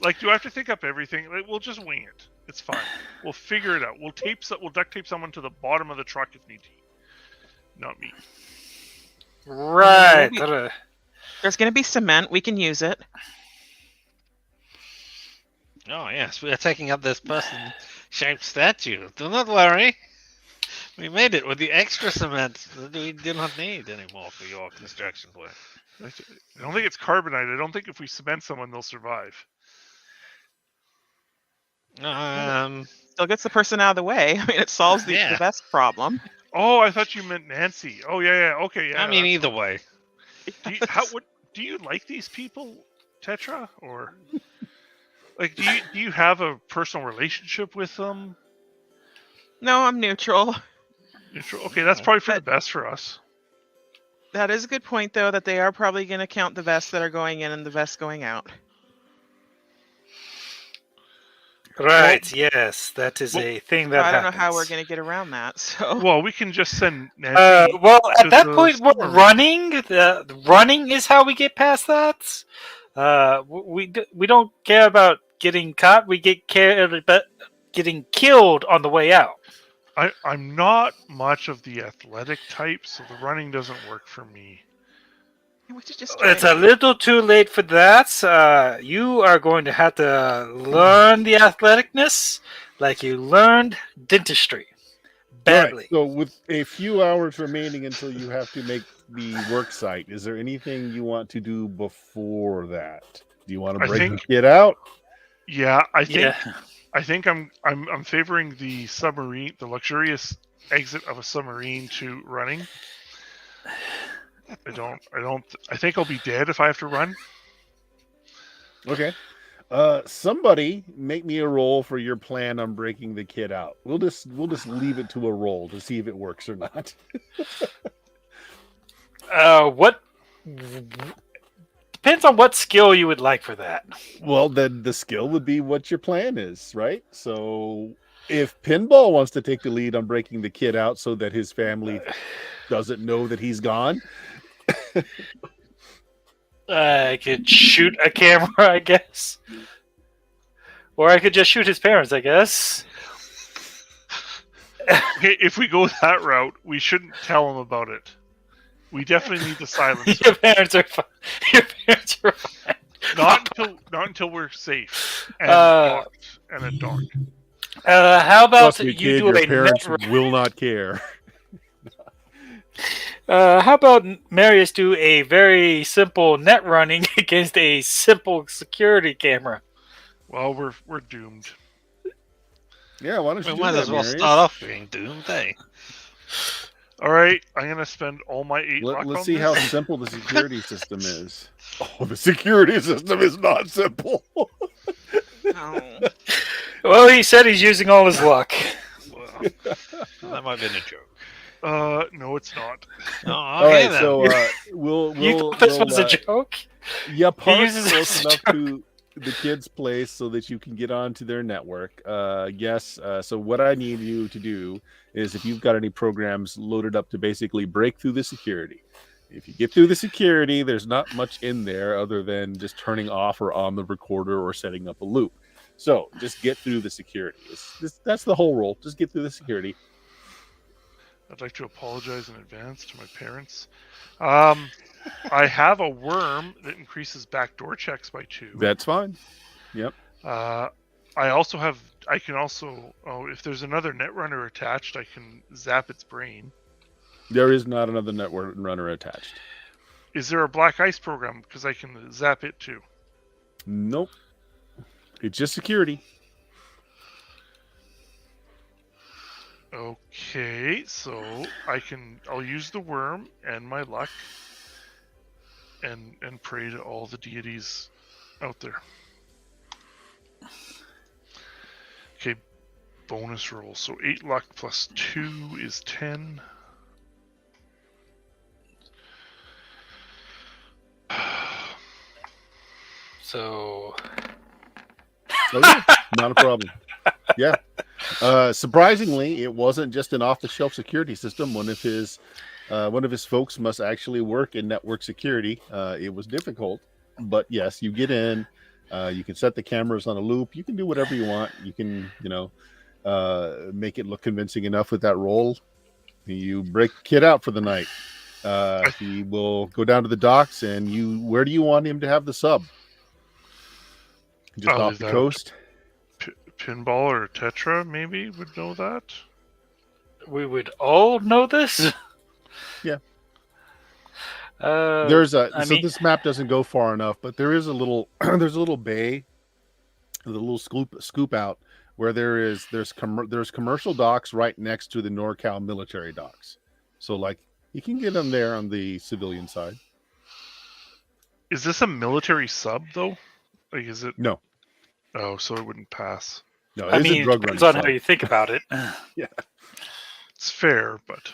Like, do I have to think up everything? Like, we'll just wing it. It's fine. We'll figure it out. We'll duct tape someone to the bottom of the truck if need to. Not me. Right. there's going to be cement. We can use it. Oh yes, we are taking up this person-shaped statue. Do not worry. We made it with the extra cement that we do not need anymore for your construction work. I don't think it's carbonite. I don't think if we cement someone, they'll survive. Still gets the person out of the way. I mean, it solves the Yeah. best problem. Oh, I thought you meant Nancy. Oh, yeah. Okay, yeah. I mean, that's either fine. way. Do you like these people, Tetra, or like do you have a personal relationship with them? No, I'm neutral. Neutral. Okay, that's probably for the best for us. That is a good point, though, that they are probably going to count the vests that are going in and the vests going out. Right, yes, that is a thing that I don't happens. know how we're going to get around that. So Well, we can just send Nancy. Well, to at that the point, we're submarine. running. The running is how we get past that. We don't care about getting caught. We care about getting killed on the way out. I'm not much of the athletic type, so the running doesn't work for me. we should just It's a little too late for that. You are going to have to learn the athleticness like you learned dentistry. Badly. Right, so with a few hours remaining until you have to make the work site, is there anything you want to do before that? Do you want to break the kid out? Yeah, I think I'm favoring the submarine, the luxurious exit of a submarine to running. I think I'll be dead if I have to run. Okay. Somebody make me a roll for your plan on breaking the kid out. We'll just leave it to a roll to see if it works or not. What depends on what skill you would like for that. Well, then the skill would be what your plan is, right? So if Pinball wants to take the lead on breaking the kid out so that his family doesn't know that he's gone, I could shoot a camera, I guess. Or I could just shoot his parents, I guess. Okay, if we go that route, we shouldn't tell him about it. We definitely need the silence. Your parents are fine. Your parents are fine. Not until we're safe and at dark. How about trust me, you kid, do your a parents net will not care. How about Marius do a very simple net running against a simple security camera? Well, we're doomed. Yeah, why don't you We do might that, as well Marius? start off being doomed, eh? All right, I'm gonna spend all my 8 luck Let's on see this. how simple the security system is. Oh, the security system is not simple. Oh. Well, he said he's using all his luck. Well, that might have been a joke. No, it's not. Oh, All okay right, then. so we'll You thought this was a joke? Yeah, park uses close this enough to the kid's place so that you can get onto their network. Yes. So what I need you to do is, if you've got any programs loaded up to basically break through the security. If you get through the security, there's not much in there other than just turning off or on the recorder or setting up a loop. So just get through the security. That's the whole role. Just get through the security. I'd like to apologize in advance to my parents. I have a worm that increases backdoor checks by 2. That's fine. Yep. I can also, if there's another netrunner attached, I can zap its brain. There is not another network runner attached. Is there a black ice program? Because I can zap it too. Nope. It's just security. Okay, so I'll use the worm and my luck and pray to all the deities out there. Okay, bonus roll. So 8 luck plus 2 is 10. So Okay, not a problem. Yeah. Surprisingly, it wasn't just an off-the-shelf security system. One of his folks must actually work in network security. It was difficult, but yes, you get in. You can set the cameras on a loop. You can do whatever you want. You can, make it look convincing enough with that roll. You break the kid out for the night. He will go down to the docks, and where do you want him to have the sub? Just off the coast? Pinball or Tetra maybe would know that. we would all know this. Yeah. There's I mean, this map doesn't go far enough, but there is a little there's a little bay, a little scoop out where there's commercial docks right next to the NorCal military docks. So like you can get them there on the civilian side. Is this a military sub though? Like, is it? No. Oh, so it wouldn't pass. No, I mean, a it drug depends running on how sub. you think about it. Yeah. It's fair, but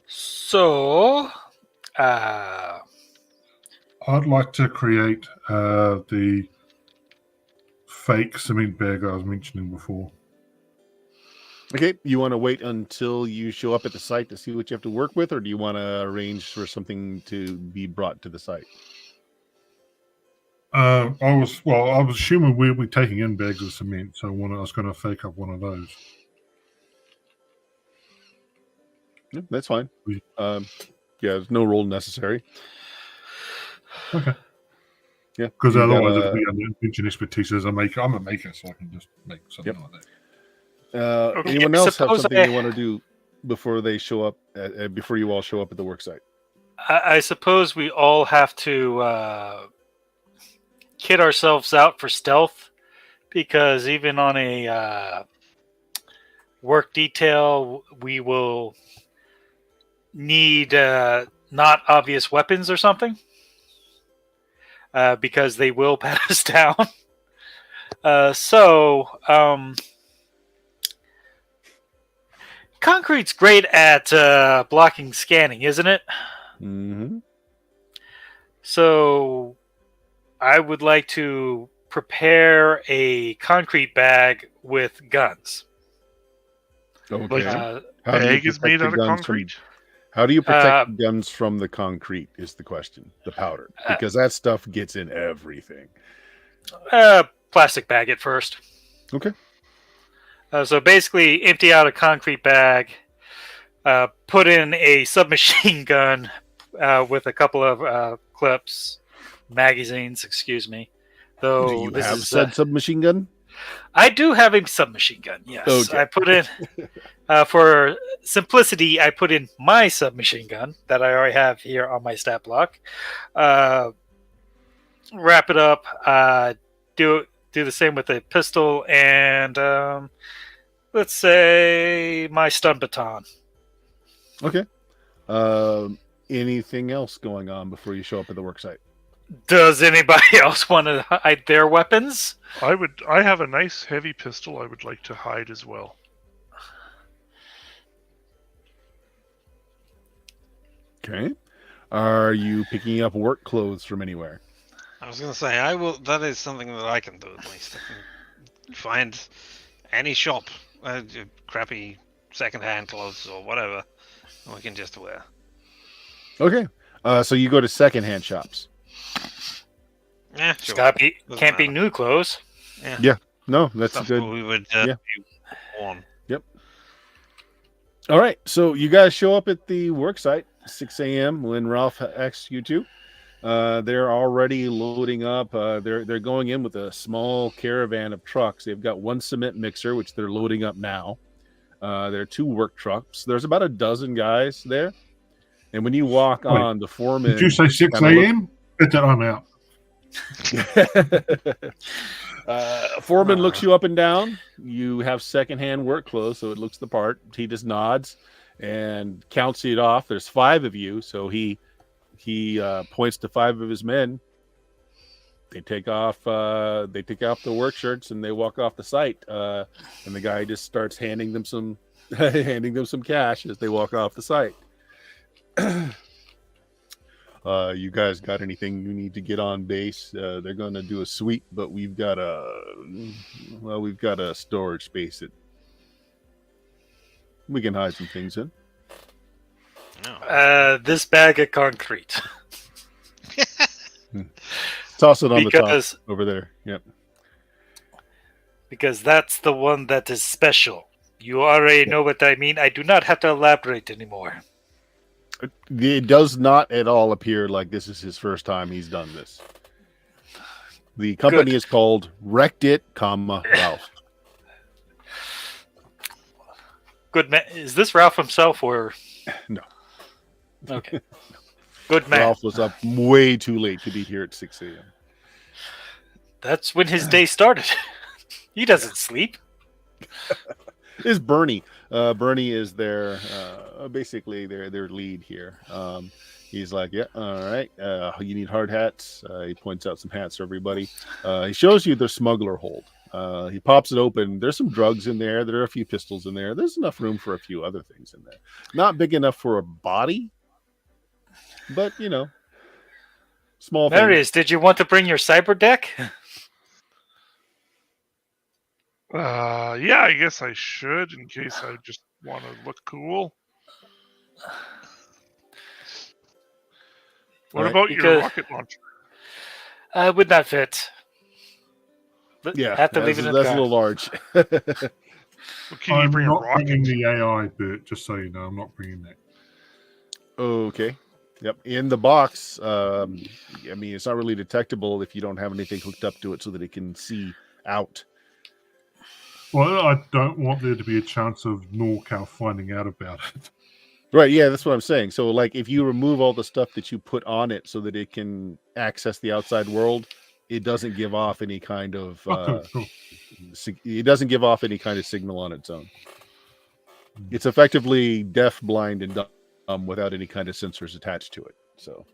So, I'd like to create the fake cement bag I was mentioning before. Okay, you want to wait until you show up at the site to see what you have to work with, or do you want to arrange for something to be brought to the site? I was assuming we'll be taking in bags of cement, so I was going to fake up one of those. Yeah, that's fine. Yeah, there's no roll necessary. Okay. Yeah, because you otherwise gotta- it'll be under invention expertise as a maker. I'm a maker, so I can just make something like that. Okay, anyone else have suppose something I- they want to do before they show up? Before you all show up at the work site? I suppose we all have to kit ourselves out for stealth, because even on a work detail, we will need not obvious weapons or something, because they will pat us down. Concrete's great at blocking scanning, isn't it? Mm-hmm. So I would like to prepare a concrete bag with guns. Okay. Like, egg is protect made the out of guns from- concrete. How do you protect the guns from the concrete is the question. The powder. Because that stuff gets in everything. Plastic bag at first. Okay. So basically, empty out a concrete bag, put in a submachine gun with a couple of clips, magazines, excuse me. Though Do you this have is, said submachine gun? I do have a submachine gun, yes. Okay. I put in, for simplicity, I put in my submachine gun that I already have here on my stat block. Wrap it up, do the same with a pistol, and let's say my stun baton. Okay. Anything else going on before you show up at the work site? Does anybody else want to hide their weapons? I have a nice heavy pistol I would like to hide as well. Okay. Are you picking up work clothes from anywhere? I was gonna say I will. That is something that I can do at least. I can find any shop, crappy second-hand clothes or whatever, we can just wear. Okay. So you go to secondhand shops. Yeah, It's sure. Doesn't can't be matter. new clothes. No, that's Stuff good. we would Yeah. be worn. All right. So you guys show up at the work site, 6 a.m. when Ralph asks you to. They're already loading up. They're going in with a small caravan of trucks. They've got one cement mixer, which they're loading up now. There are two work trucks. There's about a dozen guys there. And when you walk Wait, on, the foreman... Did you say 6 kinda a.m.? Bet that I'm out. Foreman looks you up and down. You have secondhand work clothes, so it looks the part. He just nods and counts it off. There's 5 of you, so he points to 5 of his men. They take off the work shirts and they walk off the site. And the guy just starts handing them some cash as they walk off the site. You guys got anything you need to get on base? They're going to do a sweep, but we've got a storage space that we can hide some things in. No. This bag of concrete. Toss it on the Because- top over there. Yep. Because that's the one that is special. You already know what I mean. I do not have to elaborate anymore. It does not at all appear like this is his first time he's done this. The company Good. is called Wrecked It, Ralph. Good man. Is this Ralph himself or No. okay? Good man. Ralph was up way too late to be here at 6 a.m. That's when his day started. He doesn't sleep. Is Bernie. Bernie is their basically their lead here. He's like, yeah, all right. You need hard hats. He points out some hats for everybody. He shows you the smuggler hold. He pops it open. There's some drugs in there. There are a few pistols in there. There's enough room for a few other things in there. Not big enough for a body, but small things. Marius, did you want to bring your cyber deck? Yeah, I guess I should in case I just want to look cool. What Right, about your because- rocket launcher? Would not fit. Yeah, have to leave it in the that's a car. little large. Well, can you I'm bring a not rocket? bringing the AI, Bert, just so you know. I'm not bringing that. Okay. Yep. In the box, I mean, it's not really detectable if you don't have anything hooked up to it so that it can see out. Well, I don't want there to be a chance of NorCal finding out about it. Right. Yeah, that's what I'm saying. So, like, if you remove all the stuff that you put on it so that it can access the outside world, it doesn't give off any kind of Cool. it doesn't give off any kind of signal on its own. It's effectively deaf, blind, and dumb without any kind of sensors attached to it. So,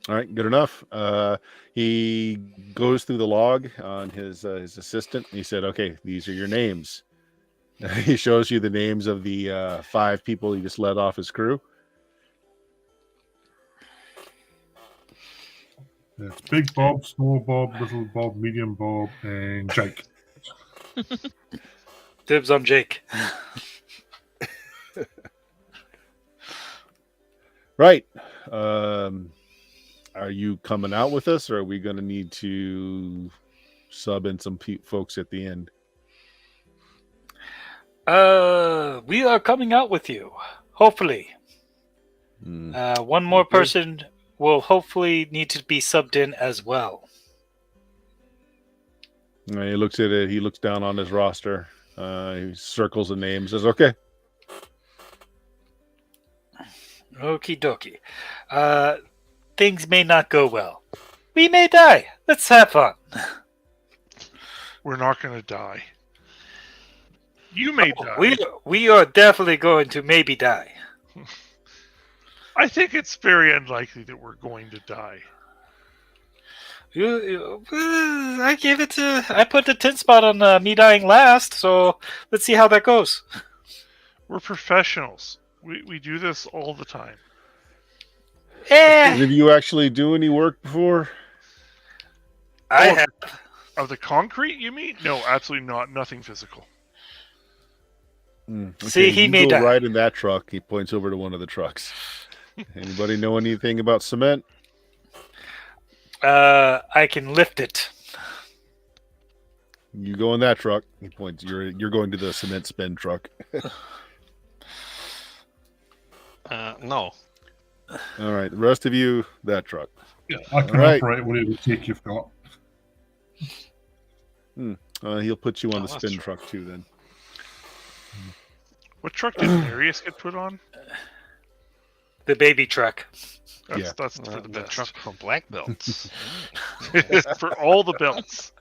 all right, good enough. He goes through the log on his assistant. And he said, "Okay, these are your names." He shows you the names of the 5 people he just let off his crew. It's Big Bob, Small Bob, Little Bob, Medium Bob, and Jake. Dibs on Jake. Right. Are you coming out with us, or are we going to need to sub in some folks at the end? We are coming out with you. Hopefully. One more Okay. person will hopefully need to be subbed in as well. He looks at it. He looks down on his roster. He circles the names. Says, "Okay." Okie dokie. Things may not go well. We may die. Let's have fun. We're not going to die. You may die. We are definitely going to maybe die. I think it's very unlikely that we're going to die. I gave it to. I put the 10 spot on me dying last, so let's see how that goes. We're professionals. We do this all the time. Did you actually do any work before? I Oh, have. Of the concrete, you mean? No, absolutely not. Nothing physical. See, he you may go die. right in that truck. He points over to one of the trucks. Anybody know anything about cement? I can lift it. You go in that truck. He points. You're going to the cement spin truck. No. All right, the rest of you, that truck. I can Alright. operate whatever tech you've got. He'll put you on the Oh, that's spin true. truck too. Then What truck did Marius get put on? The baby truck. Yeah. That's for the The best. truck for black belts. For all the belts.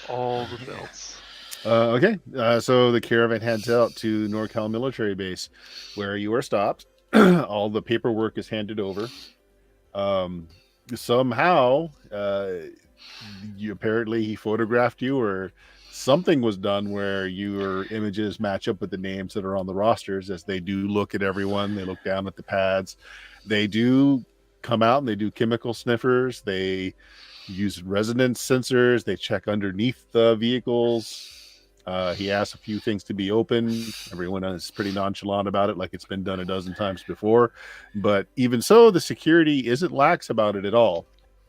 All the belts. okay. So the caravan heads out to NorCal Military Base, where you are stopped. All the paperwork is handed over. Somehow, apparently he photographed you, or something was done where your images match up with the names that are on the rosters. As they do look at everyone, they look down at the pads. They do come out and they do chemical sniffers. They use resonance sensors. They check underneath the vehicles. He asks a few things to be open. Everyone is pretty nonchalant about it, like it's been done a dozen times before. But even so, the security isn't lax about it at all.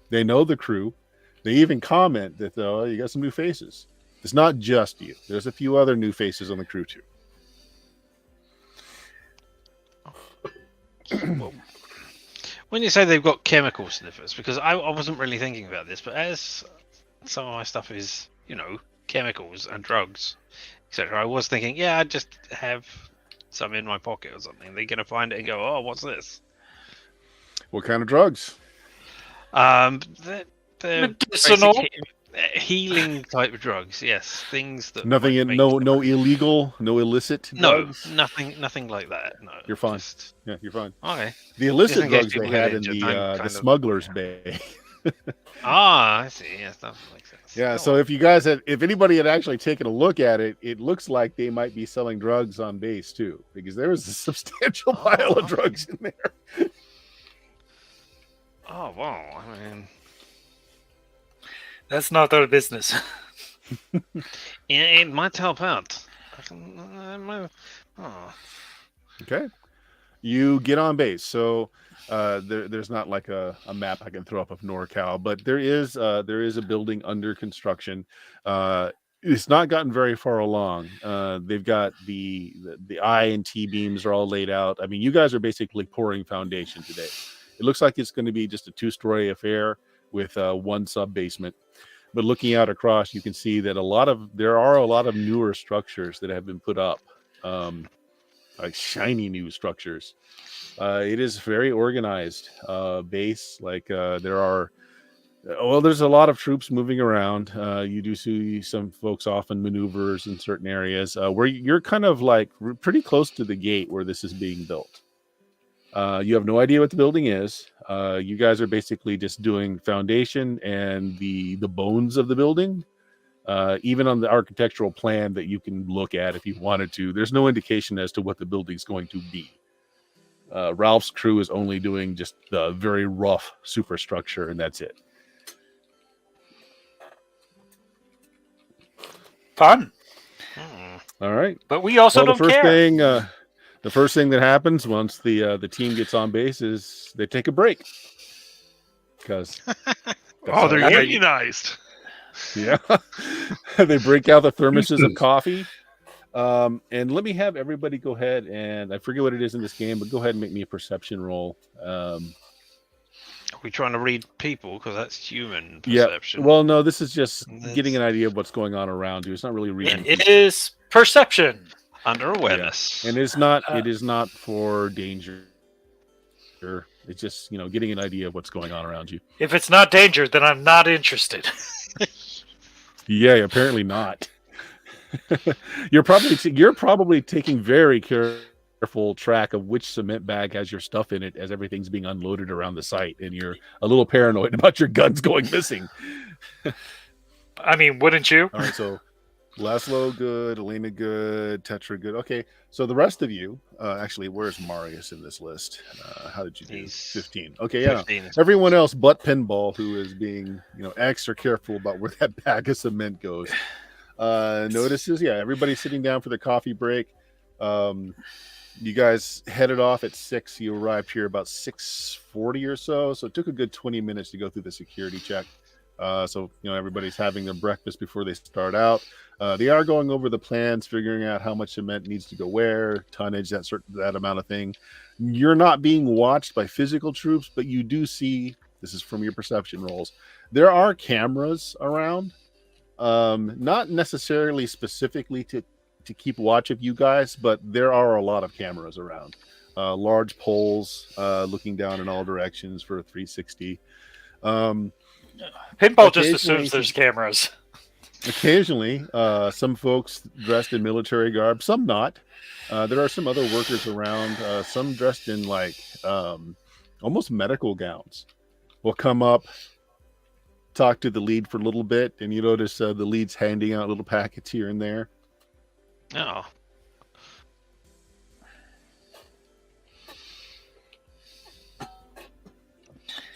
They know the crew. They even comment that, oh, you got some new faces. It's not just you. There's a few other new faces on the crew too. When you say they've got chemical sniffers, because I wasn't really thinking about this, but as some of my stuff is, chemicals and drugs, etc., I was thinking, yeah, I'd just have some in my pocket or something. They're gonna find it and go, oh, what's this? What kind of drugs? They're Medicinal. basic healing type drugs. Yes, things that Nothing might in make no the- illegal, no illicit No, drugs. nothing like that. No, You're fine. Just, Yeah, you're fine. okay. The illicit in case drugs they people get had in injured, the I'm the kind of- smugglers bay. I see. Yes, that makes sense. Yeah, Go so on. if anybody had actually taken a look at it, it looks like they might be selling drugs on base too, because there was a substantial pile of okay. drugs in there. Oh wow! I mean, That's not their business. it might help out. Oh. Okay, you get on base. So there's not like a map I can throw up of NorCal, but there is a building under construction. It's not gotten very far along. They've got the I and T beams are all laid out. I mean, you guys are basically pouring foundation today. It looks like it's going to be just a 2-story affair with one sub basement. But looking out across, you can see that there are a lot of newer structures that have been put up, like shiny new structures. It is very organized base. Like there's a lot of troops moving around. You do see some folks off in maneuvers in certain areas where you're kind of like pretty close to the gate where this is being built. You have no idea what the building is. You guys are basically just doing foundation and the bones of the building. Even on the architectural plan that you can look at if you wanted to, there's no indication as to what the building's going to be. Ralph's crew is only doing just the very rough superstructure, and that's it. Fun. All right. But we also Well, don't care. The first thing that happens once the team gets on base is they take a break because They're how you- unionized. yeah, they break out the thermoses of coffee. And let me have everybody go ahead and I forget what it is in this game, but go ahead and make me a perception roll. Are we trying to read people? Because that's human Yeah. perception. Well, no, this is just That's- getting an idea of what's going on around you. It's not really reading. It is perception. Under awareness. And it's not. It is not for danger. It's just getting an idea of what's going on around you. If it's not danger, then I'm not interested. Yeah, apparently not. You're probably taking very careful track of which cement bag has your stuff in it as everything's being unloaded around the site, and you're a little paranoid about your guns going missing. I mean, wouldn't you? All right, so Laszlo good, Elena good, Tetra good. Okay, so the rest of you, actually, where's Marius in this list? How did you do? He's 15. Okay, yeah. 15 is- Everyone else but Pinball, who is being extra careful about where that bag of cement goes, notices. Yeah, everybody's sitting down for the coffee break. You guys headed off at 6. You arrived here about 6:40 or so. So it took a good 20 minutes to go through the security check. So everybody's having their breakfast before they start out. They are going over the plans, figuring out how much cement needs to go where, tonnage, that amount of thing. You're not being watched by physical troops, but you do see, this is from your perception rolls, there are cameras around. Not necessarily specifically to keep watch of you guys, but there are a lot of cameras around. Large poles looking down in all directions for a 360. Pinball just Occasionally- assumes there's cameras. Occasionally, some folks dressed in military garb, some not. There are some other workers around, some dressed in almost medical gowns. Will come up, talk to the lead for a little bit, and you notice the lead's handing out little packets here and there. Oh.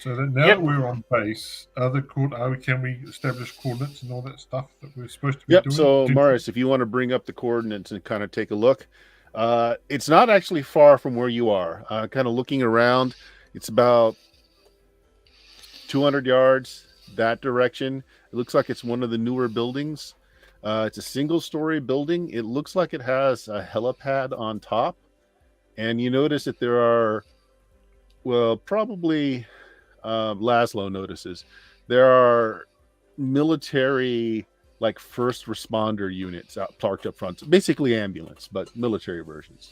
So that now Yep. that we're on base, can we establish coordinates and all that stuff that we're supposed to be Yep. doing? So, Marius, if you want to bring up the coordinates and kind of take a look, it's not actually far from where you are. Kind of looking around, it's about 200 yards that direction. It looks like it's one of the newer buildings. It's a single-story building. It looks like it has a helipad on top, and you notice that there are well, probably Laszlo notices there are military, like first responder units out parked up front. Basically ambulance, but military versions.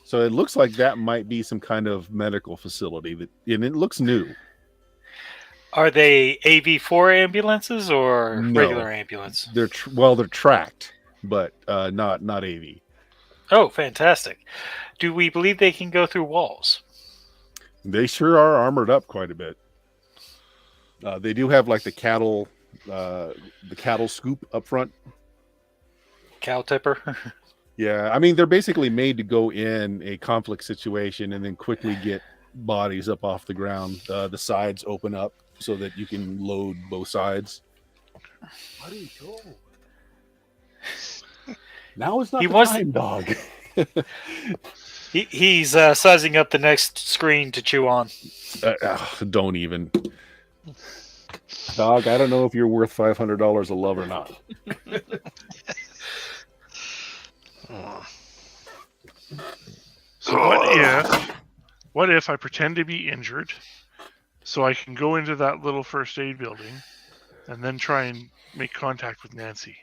So it looks like that might be some kind of medical facility and it looks new. Are they AV4 ambulances or No. regular ambulance? They're they're tracked, but not AV. Oh, fantastic. Do we believe they can go through walls? They sure are armored up quite a bit. They do have like the cattle scoop up front. Cow tipper? Yeah, I mean they're basically made to go in a conflict situation and then quickly get bodies up off the ground. The sides open up so that you can load both sides. Where do you go? Now is not He the wants time, dog. He's sizing up the next screen to chew on. Don't even. Dog, I don't know if you're worth $500 a love or not. So what if I pretend to be injured so I can go into that little first aid building and then try and make contact with Nancy?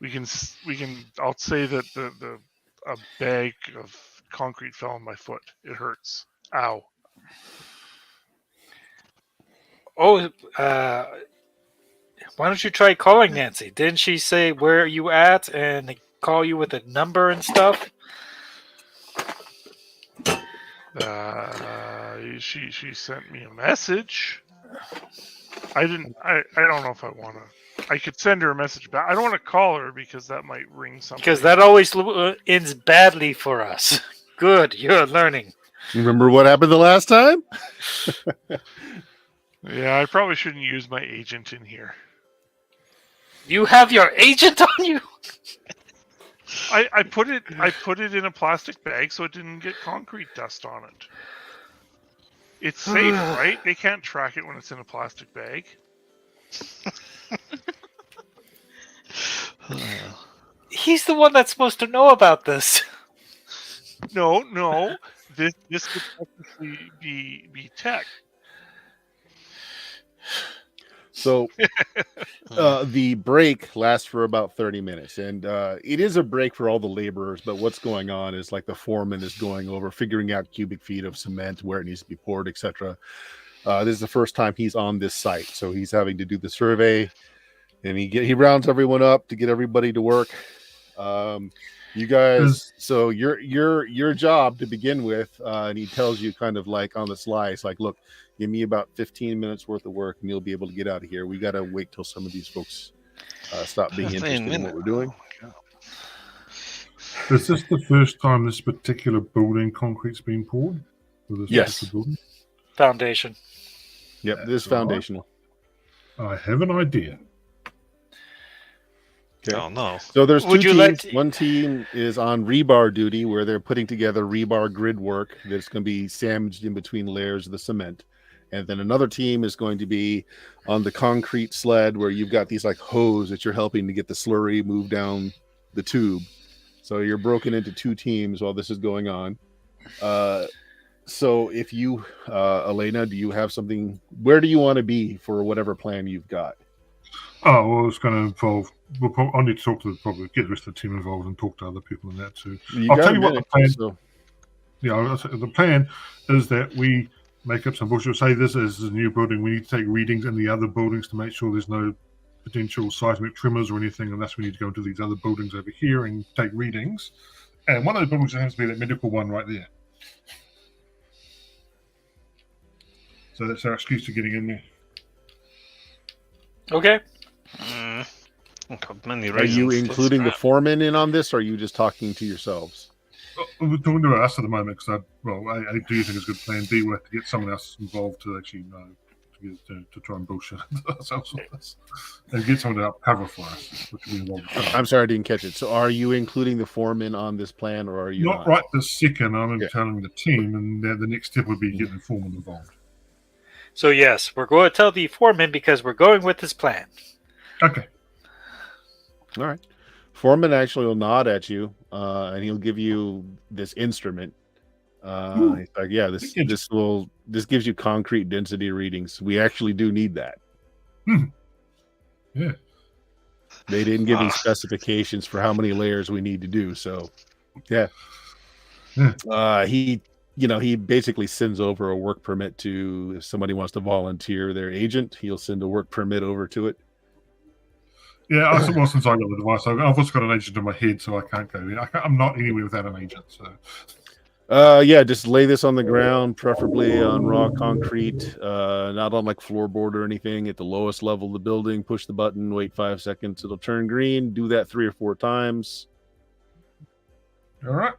I'll say that a bag of concrete fell on my foot. It hurts. Ow. Oh, why don't you try calling Nancy? Didn't she say where are you at and call you with a number and stuff? She sent me a message. I don't know if I want to. I could send her a message back. I don't want to call her because that might ring something. Because that always ends badly for us. Good, you're learning. Remember what happened the last time? Yeah, I probably shouldn't use my agent in here. You have your agent on you? I put it in a plastic bag so it didn't get concrete dust on it. It's safe, right? They can't track it when it's in a plastic bag. He's the one that's supposed to know about this. No. This could technically be tech. So the break lasts for about 30 minutes, and it is a break for all the laborers. But what's going on is like the foreman is going over, figuring out cubic feet of cement, where it needs to be poured, etc. This is the first time he's on this site, so he's having to do the survey, and he rounds everyone up to get everybody to work. You guys, so your job to begin with, and he tells you kind of like on the sly, it's like, look, give me about 15 minutes worth of work and you'll be able to get out of here. We got to wait till some of these folks stop being interested in what we're doing. Is this the first time this particular building concrete's been poured? Yes. Building? Foundation. Yep, this is foundational. I have an idea. Okay. Oh no! So there's two teams. like One team is on rebar duty, where they're putting together rebar grid work that's going to be sandwiched in between layers of the cement, and then another team is going to be on the concrete sled, where you've got these like hose that you're helping to get the slurry move down the tube. So you're broken into two teams while this is going on. So if you, Elena, do you have something? Where do you want to be for whatever plan you've got? Oh, well, it's going to involve. I'll need to talk to get the rest of the team involved and talk to other people in that too. I'll tell you what the plan. Yeah, the plan is that we make up some bullshit. Say this is a new building. We need to take readings in the other buildings to make sure there's no potential seismic tremors or anything, and thus we need to go into these other buildings over here and take readings. And one of those buildings happens to be that medical one right there. So that's our excuse for getting in there. Okay. Many Are you reasons. including the foreman in on this, or are you just talking to yourselves? We're talking to us at the moment because I do think it's a good plan. B, we have to get someone else involved to actually to try and bullshit ourselves with this and get someone to help cover for us, which will be involved. I'm sorry, I didn't catch it. So, are you including the foreman on this plan, or are you not right this second? I'm telling the team, and the next step would be getting the foreman involved. So yes, we're going to tell the foreman because we're going with this plan. Okay. All right. Foreman actually will nod at you, and he'll give you this instrument. He's like, yeah, this gives you concrete density readings. We actually do need that. Yeah. They didn't give me specifications for how many layers we need to do. So, yeah. He basically sends over a work permit to, if somebody wants to volunteer their agent, he'll send a work permit over to it. Yeah, well, since I got the device, I've also got an agent in my head, so I can't go in. I'm not anywhere without an agent. So, yeah, just lay this on the ground, preferably on raw concrete, not on like floorboard or anything. At the lowest level of the building, push the button, wait 5 seconds, it'll turn green. Do that 3 or 4 times. all right,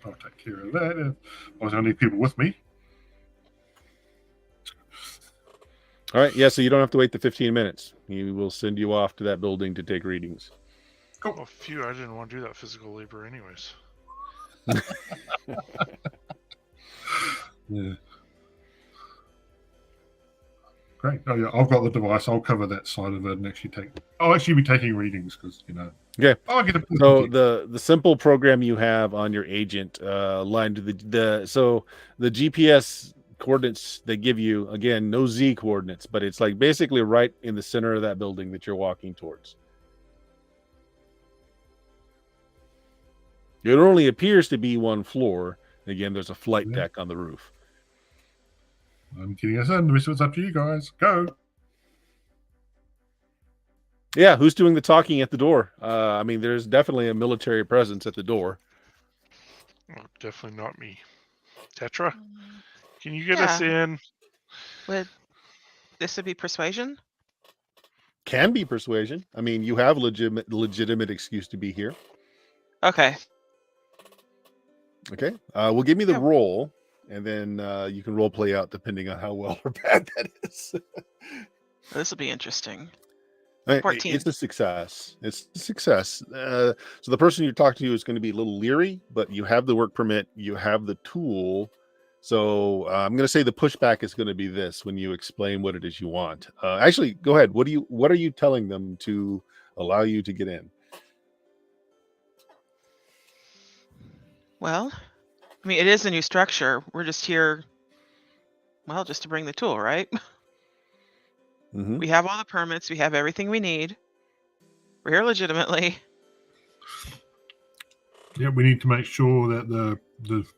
I'll take care of that. I was going to need people with me. All right, yeah, so you don't have to wait the 15 minutes. He will send you off to that building to take readings. Cool. Oh, phew, I didn't want to do that physical labor anyways. Yeah. Great. Oh yeah, I've got the device. I'll cover that side of it and I'll actually be taking readings because Okay. I get a So the simple program you have on your agent aligned to the GPS coordinates they give you, again, no Z coordinates, but it's like basically right in the center of that building that you're walking towards. It only appears to be one floor. Again, there's a flight deck on the roof. I'm getting us in. The rest of it's up to you guys. Go. Yeah, who's doing the talking at the door? I mean, there's definitely a military presence at the door. Oh, definitely not me. Tetra, can you get us in? Would this be persuasion? Can be persuasion. I mean, you have legitimate excuse to be here. Okay. Okay. Well, give me the roll, and then you can role play out depending on how well or bad that is. This will be interesting. Right, 14. It's a success. It's a success. So the person you're talking to is going to be a little leery, but you have the work permit, you have the tool. So I'm going to say the pushback is going to be this when you explain what it is you want. Actually, go ahead. What are you telling them to allow you to get in? Well, I mean, it is a new structure. We're just here, well, just to bring the tool, right? Mm-hmm. We have all the permits. We have everything we need. We're here legitimately. Yeah, we need to make sure that the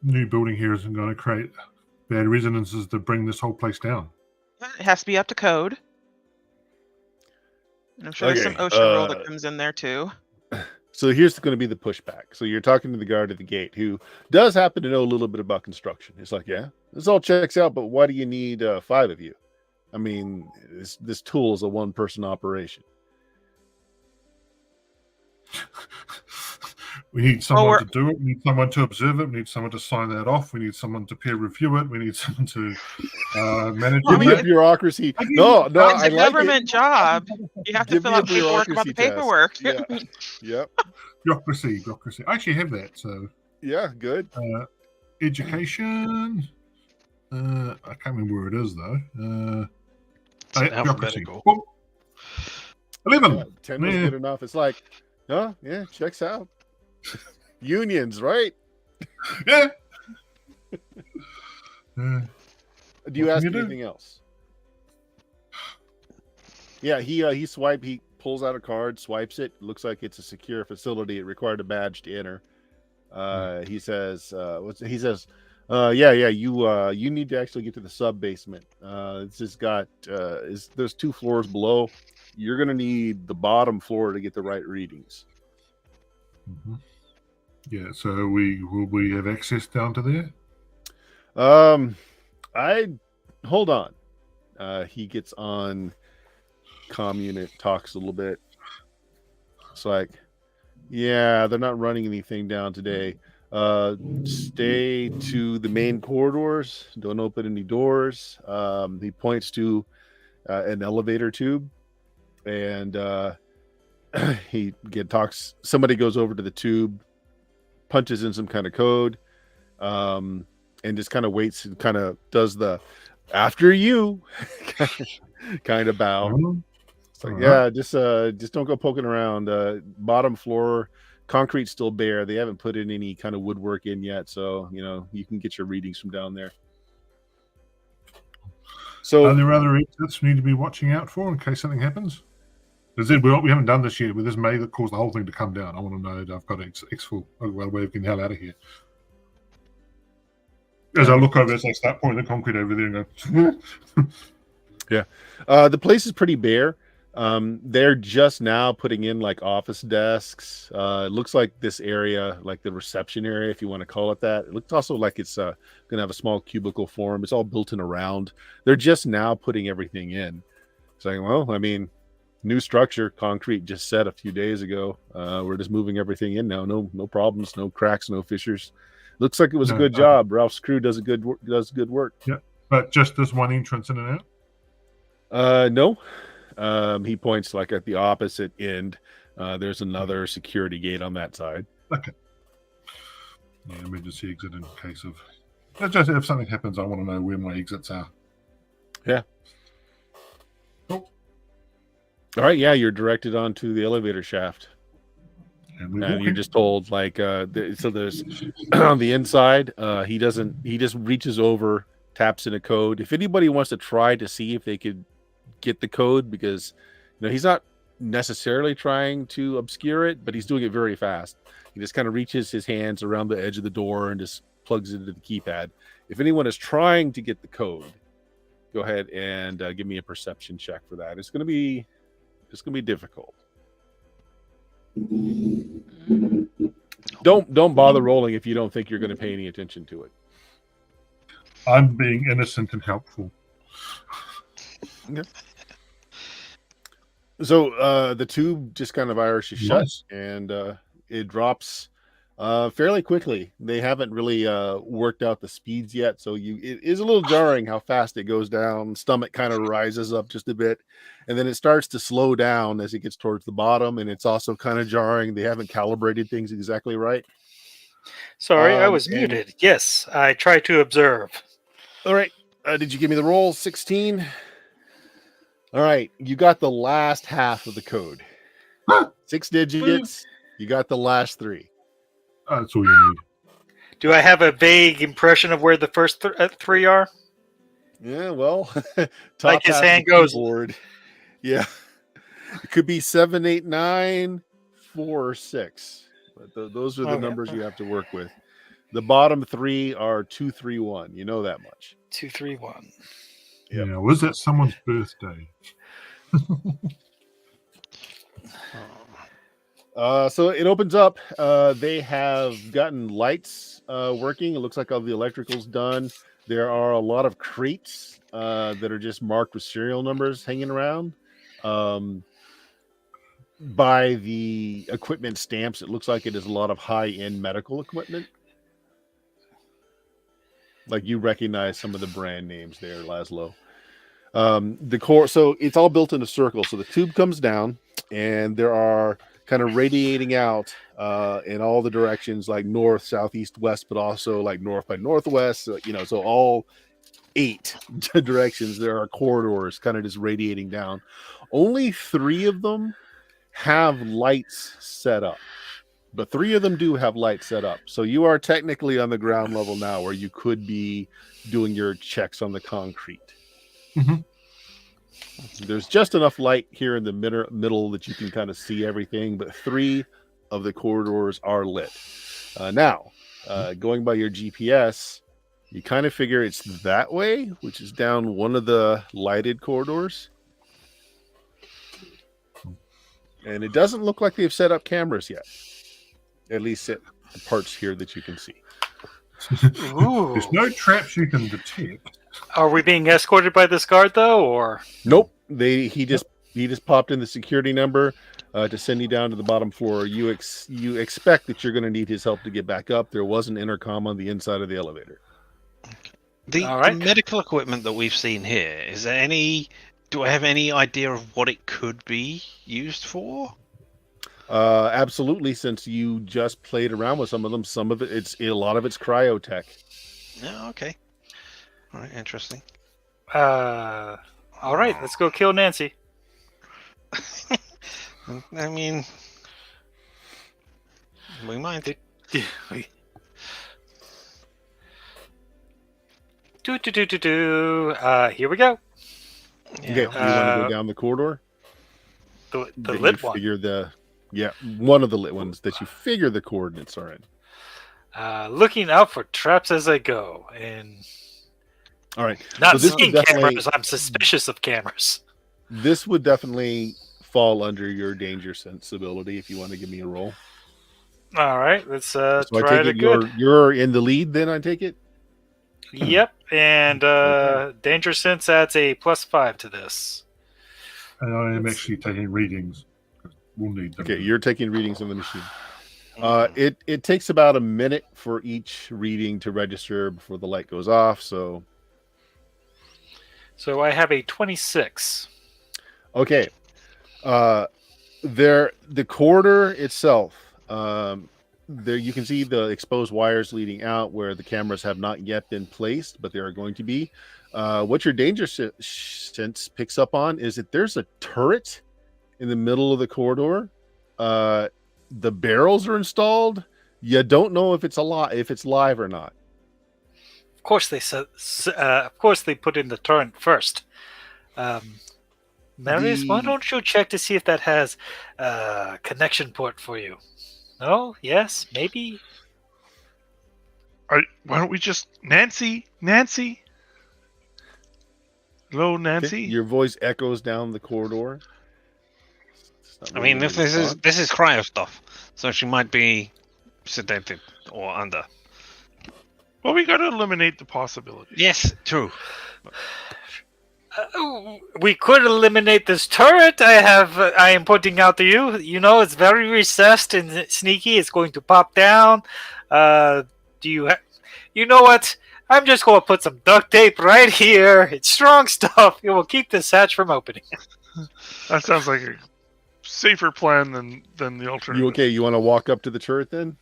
new building here isn't going to create bad resonances to bring this whole place down. It has to be up to code. And I'm sure there's some OSHA rule that comes in there too. So here's going to be the pushback. So you're talking to the guard at the gate who does happen to know a little bit about construction. It's like, yeah, this all checks out, but why do you need 5 of you? I mean, this tool is a one-person operation. We need someone to do it. We need someone to observe it. We need someone to sign that off. We need someone to peer review it. We need someone to manage Give me a bureaucracy. No, it's a government job. You have to fill out paperwork about the paperwork. Yeah. Yep. Bureaucracy. I actually have that. So yeah, good. Education. I can't remember where it is though. Alphabetical. 11. Yeah, 10 was good enough. It's like, oh yeah, checks out. Unions, right? Yeah. Do you ask anything else? Yeah, he pulls out a card, swipes it. Looks like it's a secure facility. It required a badge to enter. He says, you need to actually get to the sub basement. It's just got there's 2 floors below. You're gonna need the bottom floor to get the right readings. Mm-hmm. Yeah, so will we have access down to there? Hold on. He gets on comm unit, talks a little bit. It's like, yeah, they're not running anything down today. Stay to the main corridors. Don't open any doors. He points to an elevator tube, and he talks. Somebody goes over to the tube, punches in some kind of code, and just kind of waits and kind of does the after you kind of bow. It's like, yeah, just don't go poking around. Bottom floor, concrete's still bare. They haven't put in any kind of woodwork in yet, so you can get your readings from down there. So Are there other exits we need to be watching out for in case something happens? Because we haven't done this yet, but this may cause the whole thing to come down. I want to know that I've got exfil way of getting the hell out of here. As I look over, as I start pointing the concrete over there and go. Yeah, the place is pretty bare. They're just now putting in like office desks. It looks like this area, like the reception area, if you want to call it that. It looks also like it's going to have a small cubicle form. It's all built in around. They're just now putting everything in. Saying, well, I mean, new structure, concrete just set a few days ago. We're just moving everything in now. No problems, no cracks, no fissures. Looks like it was a good job. Ralph's crew does good work. Yeah, but just this one entrance in and out. No. He points like at the opposite end. There's another security gate on that side. Okay. Yeah, emergency exit in case of. Just if something happens, I want to know where my exits are. Yeah. Cool. All right. Yeah, you're directed onto the elevator shaft, and you're just told like so there's on the inside. He just reaches over, taps in a code. If anybody wants to try to see if they could get the code, because he's not necessarily trying to obscure it, but he's doing it very fast. He just kind of reaches his hands around the edge of the door and just plugs it into the keypad. If anyone is trying to get the code, go ahead and give me a perception check for that. It's going to be difficult. Don't bother rolling if you don't think you're going to pay any attention to it. I'm being innocent and helpful. Okay. So the tube just kind of Irishes shut, and it drops fairly quickly. They haven't really worked out the speeds yet, so it is a little jarring how fast it goes down. Stomach kind of rises up just a bit, and then it starts to slow down as it gets towards the bottom, and it's also kind of jarring. They haven't calibrated things exactly right. Sorry, I was muted. Yes, I try to observe. All right. Did you give me the roll? 16? All right, you got the last half of the code. 6 digits. You got the last 3. That's all you need. Do I have a vague impression of where the first 3 are? Yeah, well, like his hand goes. Board. Yeah, it could be 7, 8, 9, 4, or 6. But those are the numbers you have to work with. The bottom 3 are 2, 3, 1. You know that much. 2, 3, 1. Yep. Yeah, was that someone's birthday? So it opens up. They have gotten lights working. It looks like all the electrical's done. There are a lot of crates that are just marked with serial numbers hanging around. By the equipment stamps, it looks like it is a lot of high-end medical equipment. Like you recognize some of the brand names there, Laszlo. The core, so it's all built in a circle. So the tube comes down, and there are kind of radiating out in all the directions, like north, south, east, west, but also like north by northwest. So, so all 8 directions. There are corridors kind of just radiating down. Only 3 of them have lights set up. But 3 of them do have lights set up. So you are technically on the ground level now where you could be doing your checks on the concrete. Mm-hmm. There's just enough light here in the middle that you can kind of see everything. But 3 of the corridors are lit. Now, going by your GPS, you kind of figure it's that way, which is down one of the lighted corridors. And it doesn't look like they've set up cameras yet. At least at the parts here that you can see. There's no traps you can detect. Are we being escorted by this guard though, or nope? He just popped in the security number to send you down to the bottom floor. You expect that you're going to need his help to get back up. There was an intercom on the inside of the elevator. The medical equipment that we've seen here, is there any? Do I have any idea of what it could be used for? Absolutely. Since you just played around with some of them, a lot of it's cryotech. Oh, okay. All right, interesting. All right, let's go kill Nancy. I mean, We might. Here we go. Okay, you want to go down the corridor? The That you lit one. figure one of the lit ones that you figure the coordinates are in. Looking out for traps as I go, and All right. not So this would seeing definitely- cameras. I'm suspicious of cameras. This would definitely fall under your danger sensibility if you want to give me a roll. All right, let's So I try take it it good. you're in the lead then, I take it? Yep, and Okay. danger sense adds a +5 to this. And I am actually taking readings. We'll need them. Okay, you're taking readings on the machine. Mm. It takes about a minute for each reading to register before the light goes off. So I have a 26. okay, the corridor itself. There you can see the exposed wires leading out where the cameras have not yet been placed, but they are going to be. What your danger sense picks up on is that there's a turret in the middle of the corridor. The barrels are installed. You don't know if it's live or not. Of course they said. Of course they put in the turret first. Marius, why don't you check to see if that has a connection port for you? No? Yes? Maybe? Why don't we just Nancy? Hello, Nancy. Your voice echoes down the corridor. It's not I mean, really if a response. this is cryo stuff, so she might be sedated or under. Well, we got to eliminate the possibility. Yes, true. We could eliminate this turret. I am pointing out to you. You know, it's very recessed and sneaky. It's going to pop down. You know what? I'm just going to put some duct tape right here. It's strong stuff. It will keep this hatch from opening. That sounds like a safer plan than the alternative. You okay? You want to walk up to the turret then?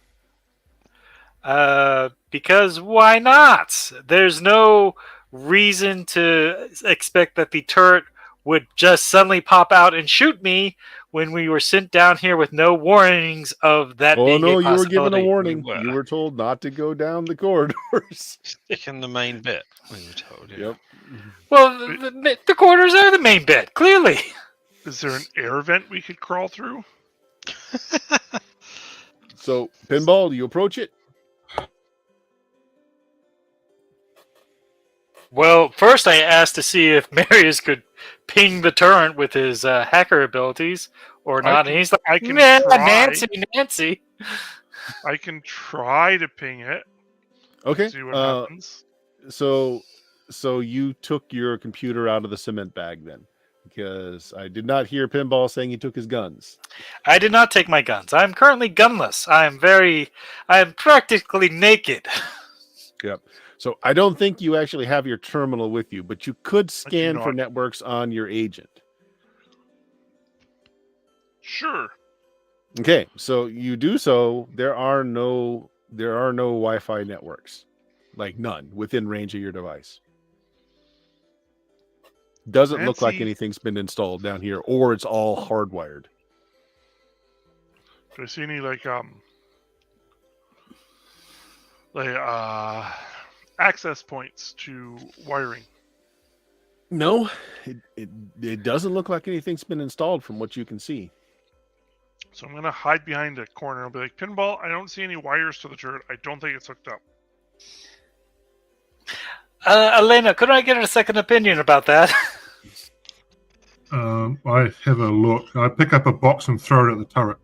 Because why not? There's no reason to expect that the turret would just suddenly pop out and shoot me when we were sent down here with no warnings of that being a you were possibility. given a warning. We were. You were told not to go down the corridors. Stick in the main bit. We were told. Yeah. Yep. Well, the corridors are the main bit, clearly. Is there an air vent we could crawl through? So, Pinball, do you approach it? Well, first I asked to see if Marius could ping the turret with his hacker abilities or not, and he's like, I can "Nah, try. Nancy. I can try to ping it. Okay. See what happens. So you took your computer out of the cement bag then, because I did not hear Pinball saying he took his guns. I did not take my guns. I am currently gunless. I am practically naked. Yep. So I don't think you actually have your terminal with you, but you could scan for not. networks on your agent. Sure. Okay, so you do so. There are no Wi-Fi networks, like none within range of your device. Doesn't look like Nancy. anything's been installed down here, or it's all hardwired. Do I see any access points to wiring? No, it doesn't look like anything's been installed from what you can see. So I'm gonna hide behind a corner and be like, Pinball, I don't see any wires to the turret. I don't think it's hooked up. Elena, could I get a second opinion about that? I have a look. I pick up a box and throw it at the turret.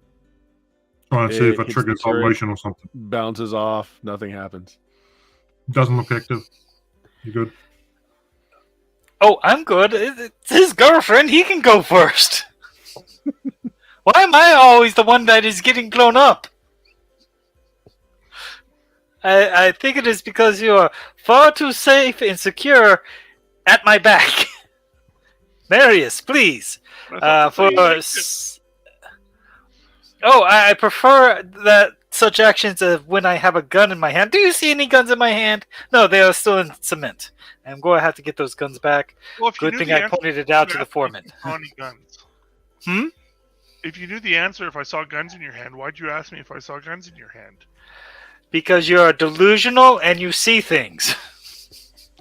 Try and see if It it hits triggers the turret. operation or something. Bounces off, nothing happens. Doesn't look active. You good? Oh, I'm good. It's his girlfriend. He can go first. Why am I always the one that is getting blown up? I think it is because you are far too safe and secure at my back. Marius, please. I prefer that such actions of when I have a gun in my hand. Do you see any guns in my hand? No, they are still in cement. I'm going to have to get those guns back. Well, if you Good knew thing the I answer, pointed it out to you'd the ask me foreman. if you saw any guns. If you knew the answer, if I saw guns in your hand, why'd you ask me if I saw guns in your hand? Because you're delusional and you see things.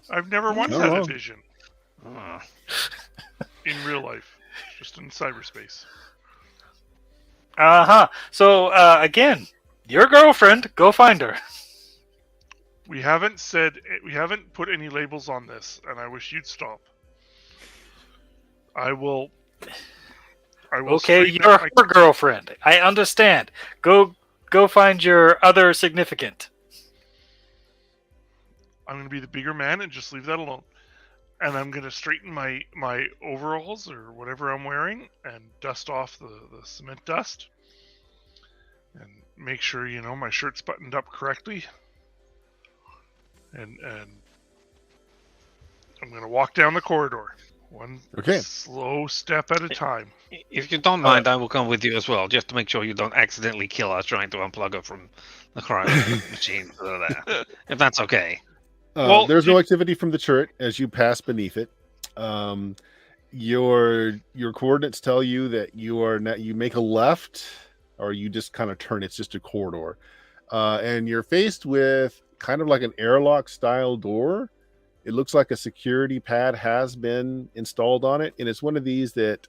I've never once Not had a wrong. vision Uh, in real life, just in cyberspace. So, again, your girlfriend, go find her. We haven't put any labels on this, and I wish you'd stop. I will. Okay, straighten you're out her girlfriend. I understand. Go find your other significant. I'm going to be the bigger man and just leave that alone. And I'm going to straighten my overalls or whatever I'm wearing and dust off the cement dust. And make sure, my shirt's buttoned up correctly. And I'm going to walk down the corridor. One slow step at a time. if you don't mind, I will come with you as well, just to make sure you don't accidentally kill us trying to unplug her from the cryo machine. If that's okay. Well, there's no activity from the turret as you pass beneath it. Your coordinates tell you that you make a left, or you just kind of turn. It's just a corridor, and you're faced with kind of like an airlock style door. It looks like a security pad has been installed on it, and it's one of these that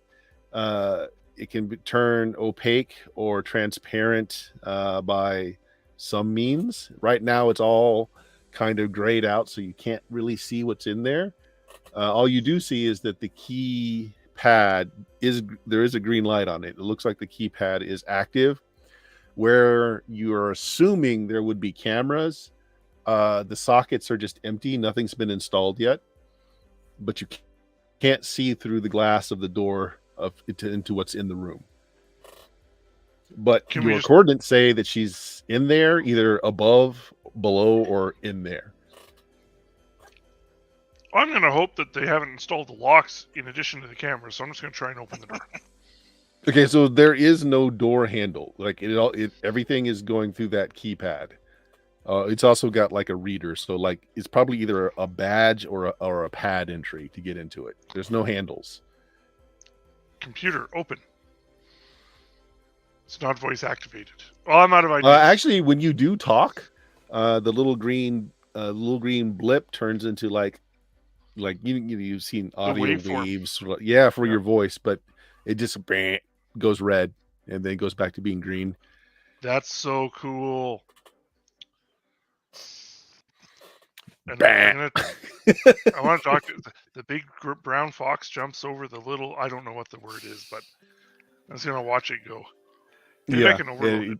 it can turn opaque or transparent by some means. Right now, it's all kind of grayed out, so you can't really see what's in there. All you do see is that the key pad there is a green light on it. It looks like the keypad is active. Where you are assuming there would be cameras, the sockets are just empty. Nothing's been installed yet, but you can't see through the glass of the door into what's in the room. But your coordinates say that she's in there, either above, below, or in there. I'm going to hope that they haven't installed the locks in addition to the cameras, so I'm just going to try and open the door. Okay, so there is no door handle. Like everything is going through that keypad. It's also got like a reader, so like it's probably either a badge or a pad entry to get into it. There's no handles. Computer, open. It's not voice activated. Oh, I'm out of ideas. Actually, when you do talk, the little green blip turns into like you've seen audio waves, for your voice, but it just goes red and then goes back to being green. That's so cool. And I want to talk to the big brown fox jumps over the little, I don't know what the word is, but I was going to watch it go. Maybe I can overload it.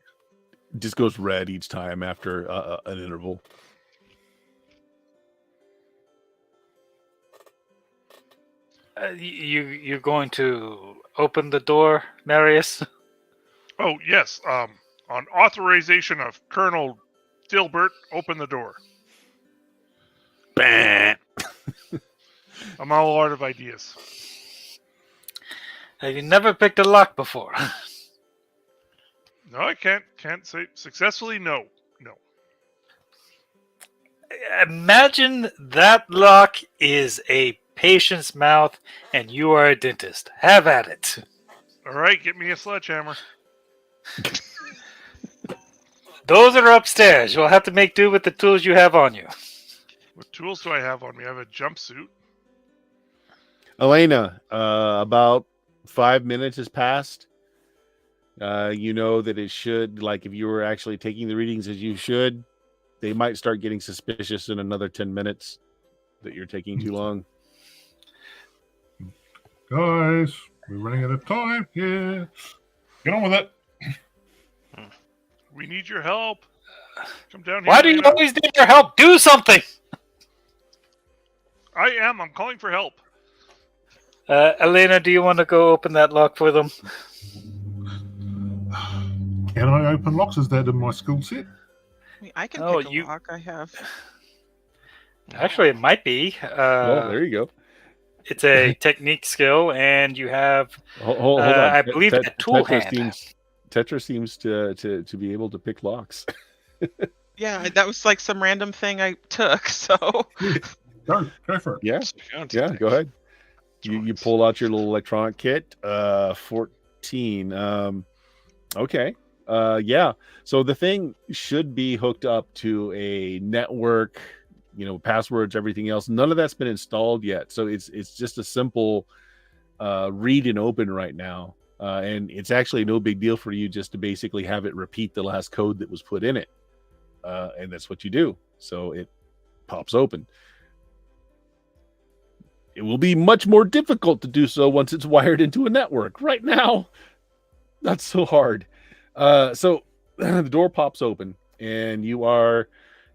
It just goes red each time after an interval. You're going to open the door, Marius? Oh, yes. On authorization of Colonel Dilbert, open the door. Bah. I'm all out of ideas. Have you never picked a lock before? No, I can't say successfully. No. Imagine that lock is a patient's mouth and you are a dentist. Have at it. All right, get me a sledgehammer. Those are upstairs. You'll have to make do with the tools you have on you. What tools do I have on me? I have a jumpsuit. Elena, about 5 minutes has passed. You know that it should, like if you were actually taking the readings as you should, they might start getting suspicious in another 10 minutes that you're taking too long. Guys, we're running out of time here. Get on with it. We need your help. Come down here. Why do you always need your help? Do something! I'm calling for help. Elena, do you want to go open that lock for them? Can I open locks? Is that in my skill set? I mean, I can Oh, pick a lock. I have. Actually, it might be. Well, there you go. It's a technique skill, and you have, Hold on. I believe, a tool hand. Tetra seems to be able to pick locks. Yeah, that was like some random thing I took. So Go for it. Yeah, go ahead. You pull out your little electronic kit. 13. Okay. Yeah. So the thing should be hooked up to a network, passwords, everything else. None of that's been installed yet. So it's just a simple read and open right now. And it's actually no big deal for you just to basically have it repeat the last code that was put in it. And that's what you do. So it pops open. It will be much more difficult to do so once it's wired into a network. Right now, not so hard. So the door pops open and you are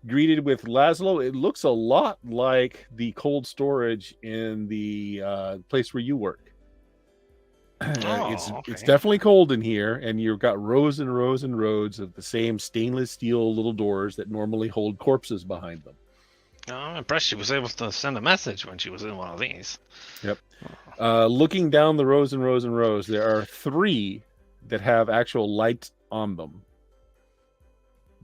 greeted with Laszlo. It looks a lot like the cold storage in the place where you work. It's okay. definitely cold in here, and you've got rows and rows and rows of the same stainless steel little doors that normally hold corpses behind them. I'm impressed she was able to send a message when she was in one of these. Yep. Looking down the rows and rows and rows, there are 3 that have actual lights on them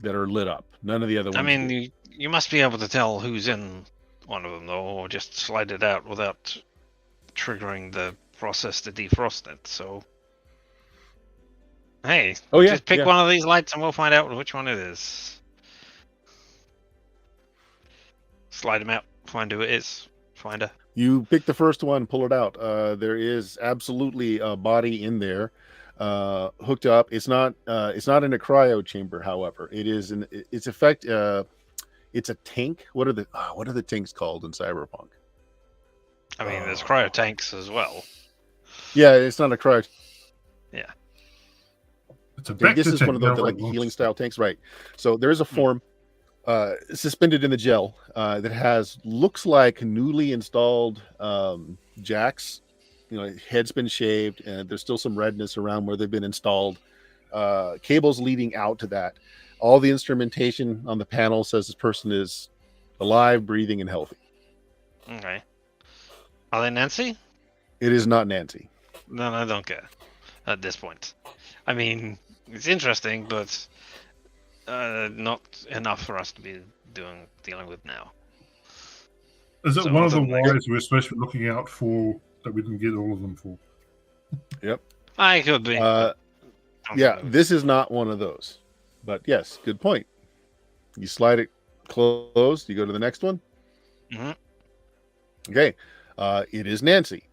that are lit up. None of the other ones. I mean, do. you must be able to tell who's in one of them, though, or just slide it out without triggering the process to defrost it. So, hey, just pick one of these lights and we'll find out which one it is. Slide them out, find who it is, find her. You pick the first one, pull it out. There is absolutely a body in there, hooked up. It's not in a cryo chamber, however. It is it's a tank. What are the tanks called in Cyberpunk? I mean, there's cryo tanks as well. Yeah, it's not a cryo. Yeah. It's a This is one of the like healing style tanks, right? So there is a form suspended in the gel that looks like newly installed jacks. Head's been shaved, and there's still some redness around where they've been installed. Cables leading out to that. All the instrumentation on the panel says this person is alive, breathing, and healthy. Okay. Are they Nancy? It is not Nancy. No, I don't care at this point. I mean, it's interesting, but not enough for us to be dealing with now. Is it one of the wires we're supposed to be looking out for that we didn't get all of them for? Yep. I could be. Yeah, this is not one of those. But yes, good point. You slide it closed. You go to the next one. Mm-hmm. Okay. It is Nancy.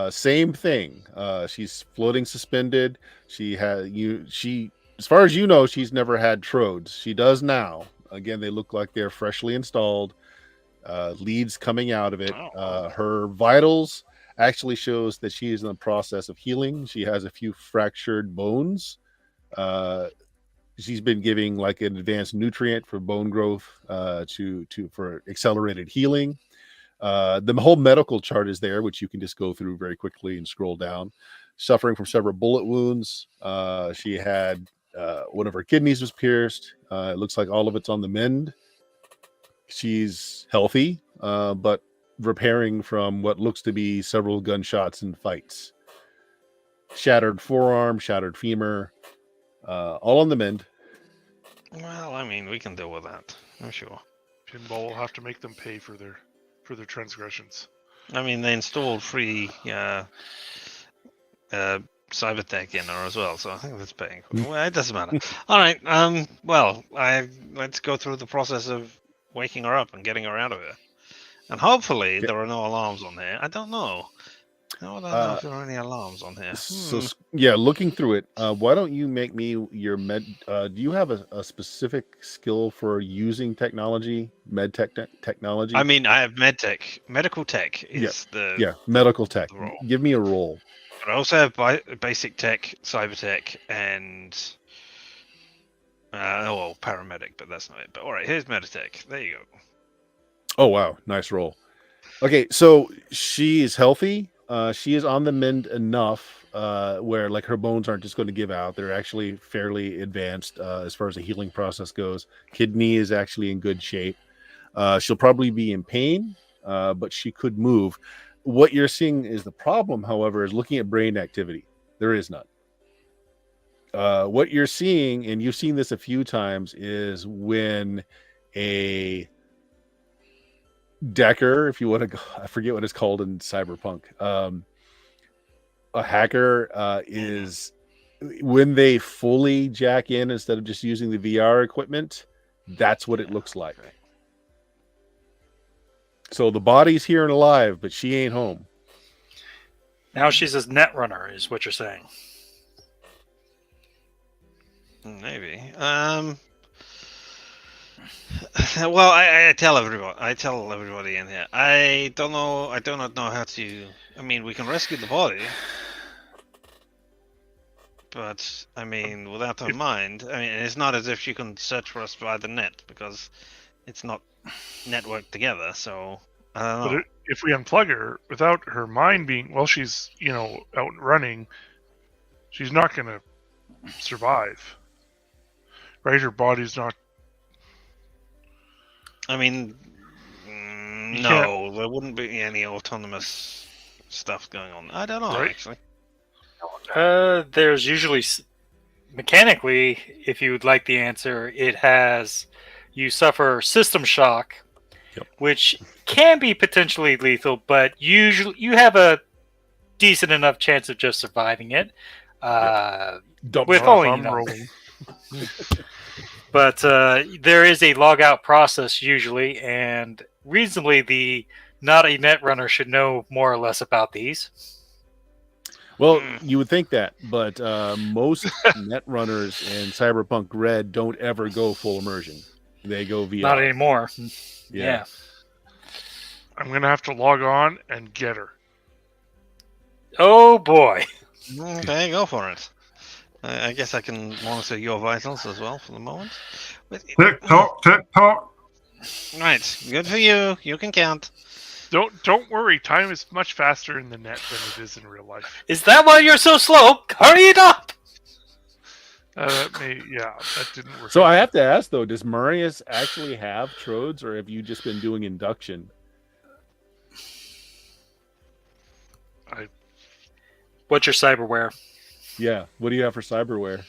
Same thing. She's floating suspended. She, as far as you know, she's never had trodes. She does now. Again, they look like they're freshly installed. Leads coming out of it. Her vitals actually shows that she is in the process of healing. She has a few fractured bones. She's been giving like an advanced nutrient for bone growth for accelerated healing. The whole medical chart is there, which you can just go through very quickly and scroll down. Suffering from several bullet wounds. She had one of her kidneys was pierced. It looks like all of it's on the mend. She's healthy, but repairing from what looks to be several gunshots and fights. Shattered forearm, shattered femur, all on the mend. Well, I mean, we can deal with that. I'm sure. Pinball will have to make them pay for their transgressions. I mean, they installed free Cybertech in her as well, so I think that's paying. Well, it doesn't matter. All right. Well, let's go through the process of waking her up and getting her out of here. And hopefully there are no alarms on here. I don't know. I don't know if there are any alarms on here. So yeah, looking through it, why don't you make me your med? Do you have a specific skill for using technology, med technology? I mean, I have medtech. Medical tech is medical tech. the role. Give me a roll. But I also have basic tech, cyber tech, and paramedic, but that's not it. But all right, here's meditech. There you go. Oh wow, nice roll. Okay, so she is healthy. She is on the mend enough where like her bones aren't just going to give out. They're actually fairly advanced as far as the healing process goes. Kidney is actually in good shape. She'll probably be in pain, but she could move. What you're seeing is the problem, however, is looking at brain activity. There is none. What you're seeing, and you've seen this a few times, is when a Decker, if you want to go, I forget what it's called in Cyberpunk. a hacker is when they fully jack in instead of just using the VR equipment, that's what it looks like. Okay. So the body's here and alive, but she ain't home. Now she's a net runner, is what you're saying. Maybe. Well, I tell everybody. I tell everybody in here. I don't know. I do not know how to. I mean, we can rescue the body, but I mean, without her mind, I mean, it's not as if she can search for us via the net because it's not networked together. So I don't know. But if we unplug her without her mind being, well, she's out and running, she's not going to survive, right? Her body's not. I mean, no, there wouldn't be any autonomous stuff going on. I don't know, Right. actually. There's usually mechanically, if you would like the answer, it has you suffer system shock, which can be potentially lethal, but usually you have a decent enough chance of just surviving it. With only rolling. But there is a log out process usually, and reasonably, the not a net runner should know more or less about these. Well, you would think that, but most net runners in Cyberpunk Red don't ever go full immersion. They go VR. Not anymore. Yeah. Yeah. I'm going to have to log on and get her. Oh boy. Okay, go for it. I guess I can monitor your vitals as well for the moment. But, Tick tock, tick tock. right, good for you. You can count. Don't worry. Time is much faster in the net than it is in real life. Is that why you're so slow? Hurry it up! That didn't work. So I have to ask though, does Marius actually have trodes, or have you just been doing induction? What's your cyberware? Yeah. What do you have for cyberware?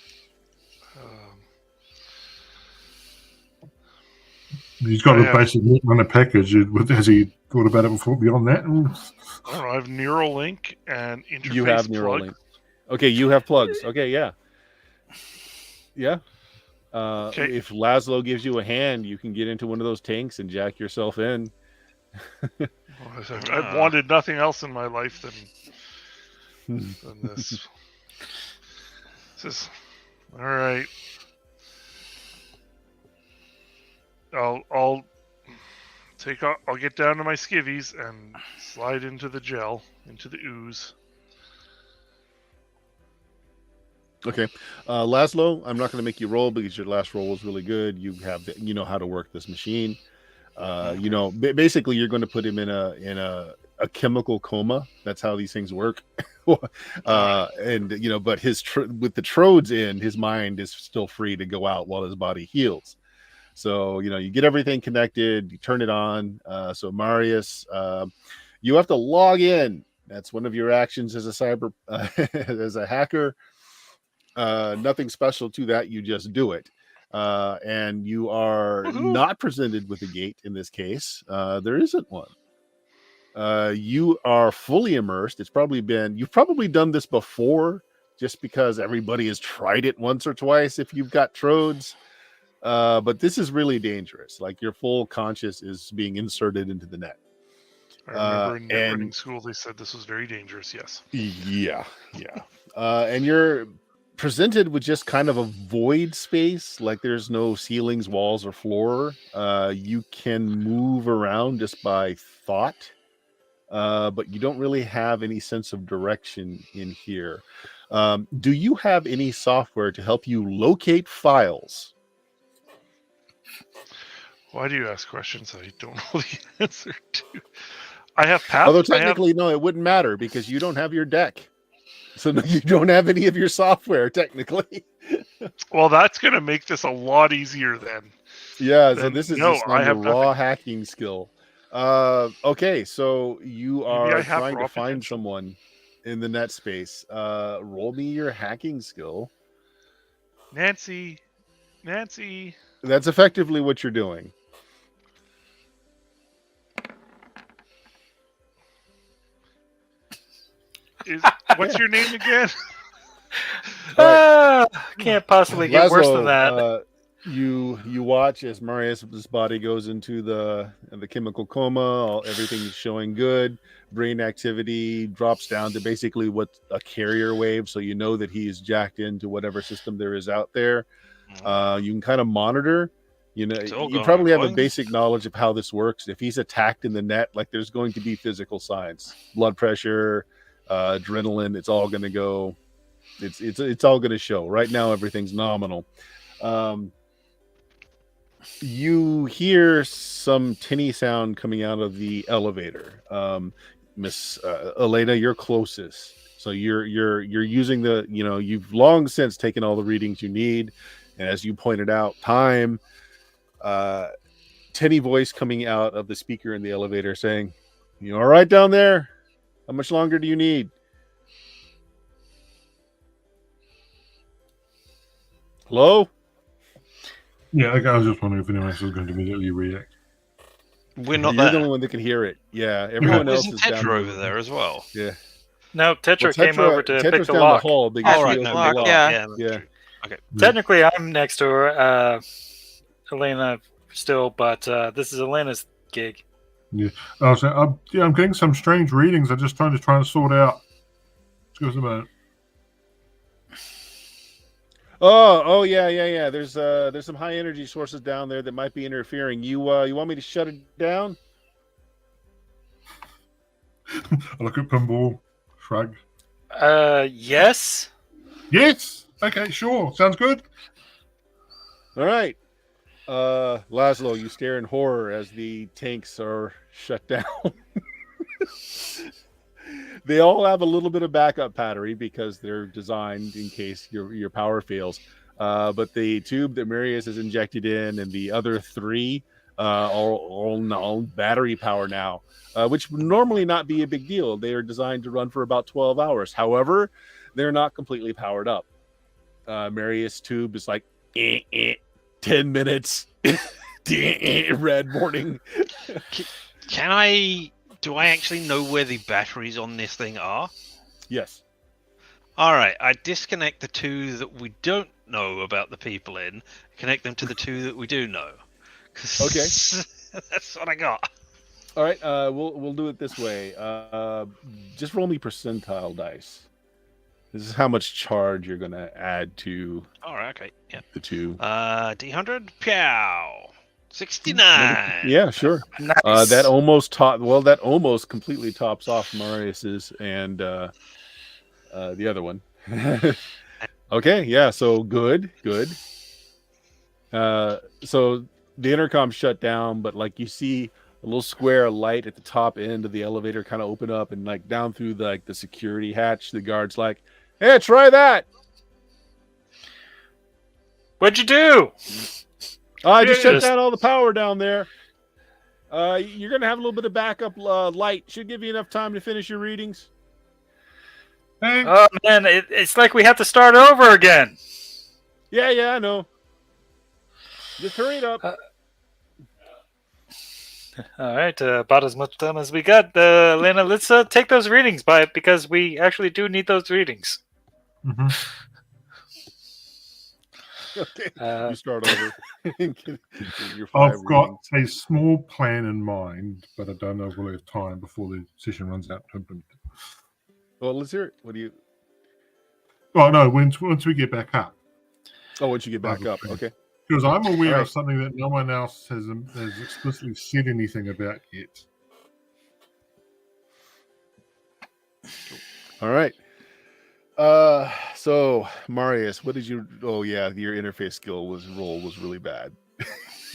He's got Yeah. a basic net runner package. Has he thought about it before? Beyond that, I don't know. I have Neuralink and interface You have plug. Neuralink. Okay, you have plugs. Okay, yeah. Yeah. Okay. If Laszlo gives you a hand, you can get into one of those tanks and jack yourself in. I've wanted nothing else in my life than this. This is all right. I'll get down to my skivvies and slide into the gel, into the ooze. Okay, Laszlo, I'm not going to make you roll because your last roll was really good. You know how to work this machine. Basically, you're going to put him in a chemical coma. That's how these things work. But with the trodes in, his mind is still free to go out while his body heals. So you get everything connected, you turn it on. So Marius, you have to log in. That's one of your actions as as a hacker. Nothing special to that. You just do it. And you are not presented with a gate in this case. There isn't one. You are fully immersed. You've probably done this before just because everybody has tried it once or twice if you've got trodes. But this is really dangerous. Like your full conscious is being inserted into the net. I remember in net running school they said this was very dangerous. Yes. Yeah. And you're presented with just kind of a void space, like there's no ceilings, walls, or floor. You can move around just by thought, but you don't really have any sense of direction in here. Do you have any software to help you locate files? Why do you ask questions I don't know the answer to? I have paths. Although technically, no, it wouldn't matter because you don't have your deck. So you don't have any of your software, technically. Well, that's going to make this a lot easier then. Yeah, so this is just I have raw nothing. hacking skill. Okay, so you are trying to find someone in the net space. Roll me your hacking skill. Nancy. That's effectively what you're doing. What's your name again? Can't possibly get worse than that. You watch as Marius' body goes into the chemical coma. Everything's showing good. Brain activity drops down to basically what a carrier wave, so you know that he's jacked into whatever system there is out there. You can kind of monitor. You know, you probably have a basic knowledge of how this works. If he's attacked in the net, like there's going to be physical signs, blood pressure, adrenaline. It's all going to go. It's all going to show. Right now, everything's nominal. You hear some tinny sound coming out of the elevator. Miss Elena, you're closest, so you're using the, you've long since taken all the readings you need, and as you pointed out, time. Tinny voice coming out of the speaker in the elevator saying, "You all right down there? How much longer do you need?" Hello? Yeah, I was just wondering if anyone else was going to immediately react. We're not You're there. the only one that can hear it. Yeah, everyone else Isn't is down Tetra over there as well? Yeah. No, Tetra came over to pick Tetra's the down lock. the hall. But Oh, you right, see no, the lock, lock. yeah. Yeah. Okay. Technically, I'm next to her, Elena still, but this is Elena's gig. Yeah. I'm getting some strange readings. I'm just trying to sort out. Just give us a minute. Oh, yeah. There's some high energy sources down there that might be interfering. You want me to shut it down? I look at Pinball, shrug. Yes. Yes. Okay, sure. Sounds good. All right. Laszlo, you stare in horror as the tanks are shut down. They all have a little bit of backup battery because they're designed in case your power fails. But the tube that Marius is injected in and the other three are all battery power now, which would normally not be a big deal. They are designed to run for about 12 hours. However, they're not completely powered up. Marius' tube is like 10 minutes. Red morning. Do I actually know where the batteries on this thing are? Yes. All right, I disconnect the two that we don't know about the people in, connect them to the two that we do know. Okay. That's what I got. All right, we'll do it this way. Just roll me percentile dice. This is how much charge you're gonna add to. All right, okay, yeah. The two. D100, pow, 69. Yeah, sure. Nice. That almost completely tops off Marius's and the other one. Okay, yeah. So good. So the intercom shut down, but like you see a little square of light at the top end of the elevator kind of open up, and like down through the security hatch, the guard's like, "Hey, try that." What'd you do? I just shut down all the power down there. You're gonna have a little bit of backup light. Should give you enough time to finish your readings. Thanks. Oh man, it's like we have to start over again. Yeah, I know. Just hurry it up. All right, about as much time as we got. Lena, let's take those readings because we actually do need those readings. Mm-hmm. Okay, you start over. I've got a small plan in mind, but I don't know if we'll have time before the session runs out to implement it. Well, let's hear it. What do you? Oh no, once we get back up. Oh, once you get back up, okay. Because I'm aware of something that no one else has explicitly said anything about yet. All right. So Marius, what did you? Oh yeah, your interface skill was really bad.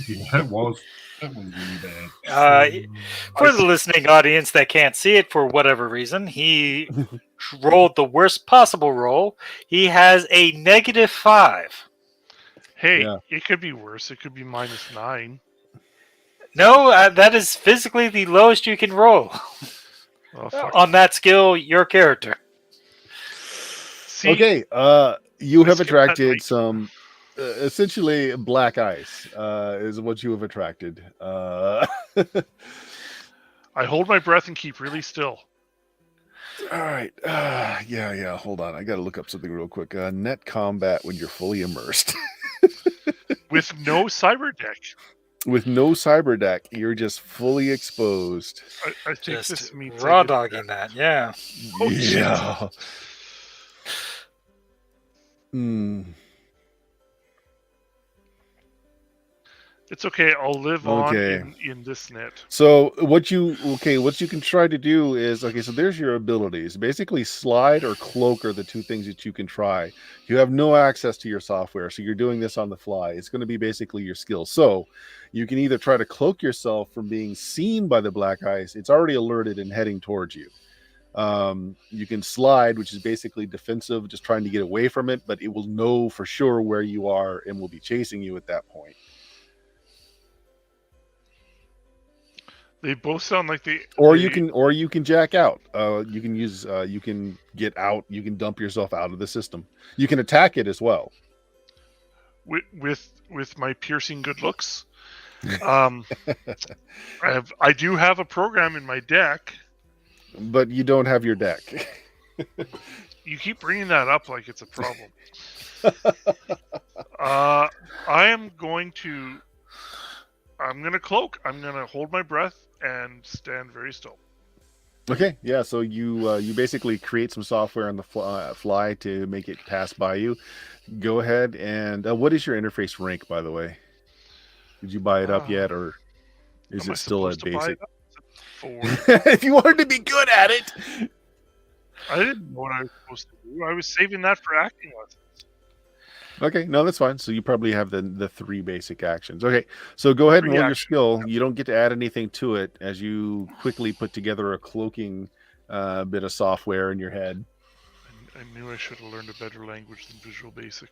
Yeah, that was really bad. For the listening audience that can't see it for whatever reason, he rolled the worst possible roll. He has a -5. Hey, Yeah. it could be worse. It could be -9. No, that is physically the lowest you can roll. Oh, fuck. On that skill, your character. See, Okay. You have Let's get that attracted right. some. Essentially, black ice is what you have attracted. I hold my breath and keep really still. All right. Yeah. Hold on. I got to look up something real quick. Net combat when you're fully immersed. With no cyber deck. With no cyber deck, you're just fully exposed. I think Just this means raw I get dogging that. Yeah. Oh, shit. Yeah. It's okay. I'll live Okay. on in this net. So what you can try to do is so there's your abilities. Basically, slide or cloak are the two things that you can try. You have no access to your software, so you're doing this on the fly. It's going to be basically your skill. So you can either try to cloak yourself from being seen by the black ice. It's already alerted and heading towards you. You can slide, which is basically defensive, just trying to get away from it, but it will know for sure where you are and will be chasing you at that point. They both sound like they. Or they, you can jack out. You can use you can get out. You can dump yourself out of the system. You can attack it as well. with my piercing good looks. I do have a program in my deck. But you don't have your deck. You keep bringing that up like it's a problem. I'm going to cloak. I'm going to hold my breath and stand very still. Okay, yeah. So you basically create some software on the fly to make it pass by you. Go ahead and what is your interface rank, by the way? Did you buy it up yet, or is Am I it still a supposed to buy basic? it up? Is it 4? If you wanted to be good at it. I didn't know what I was supposed to do. I was saving that for acting lessons. Okay, no, that's fine. So you probably have the 3 basic actions. Okay, so go ahead and 3 roll your actions. skill. You don't get to add anything to it as you quickly put together a cloaking bit of software in your head. I knew I should have learned a better language than Visual Basic.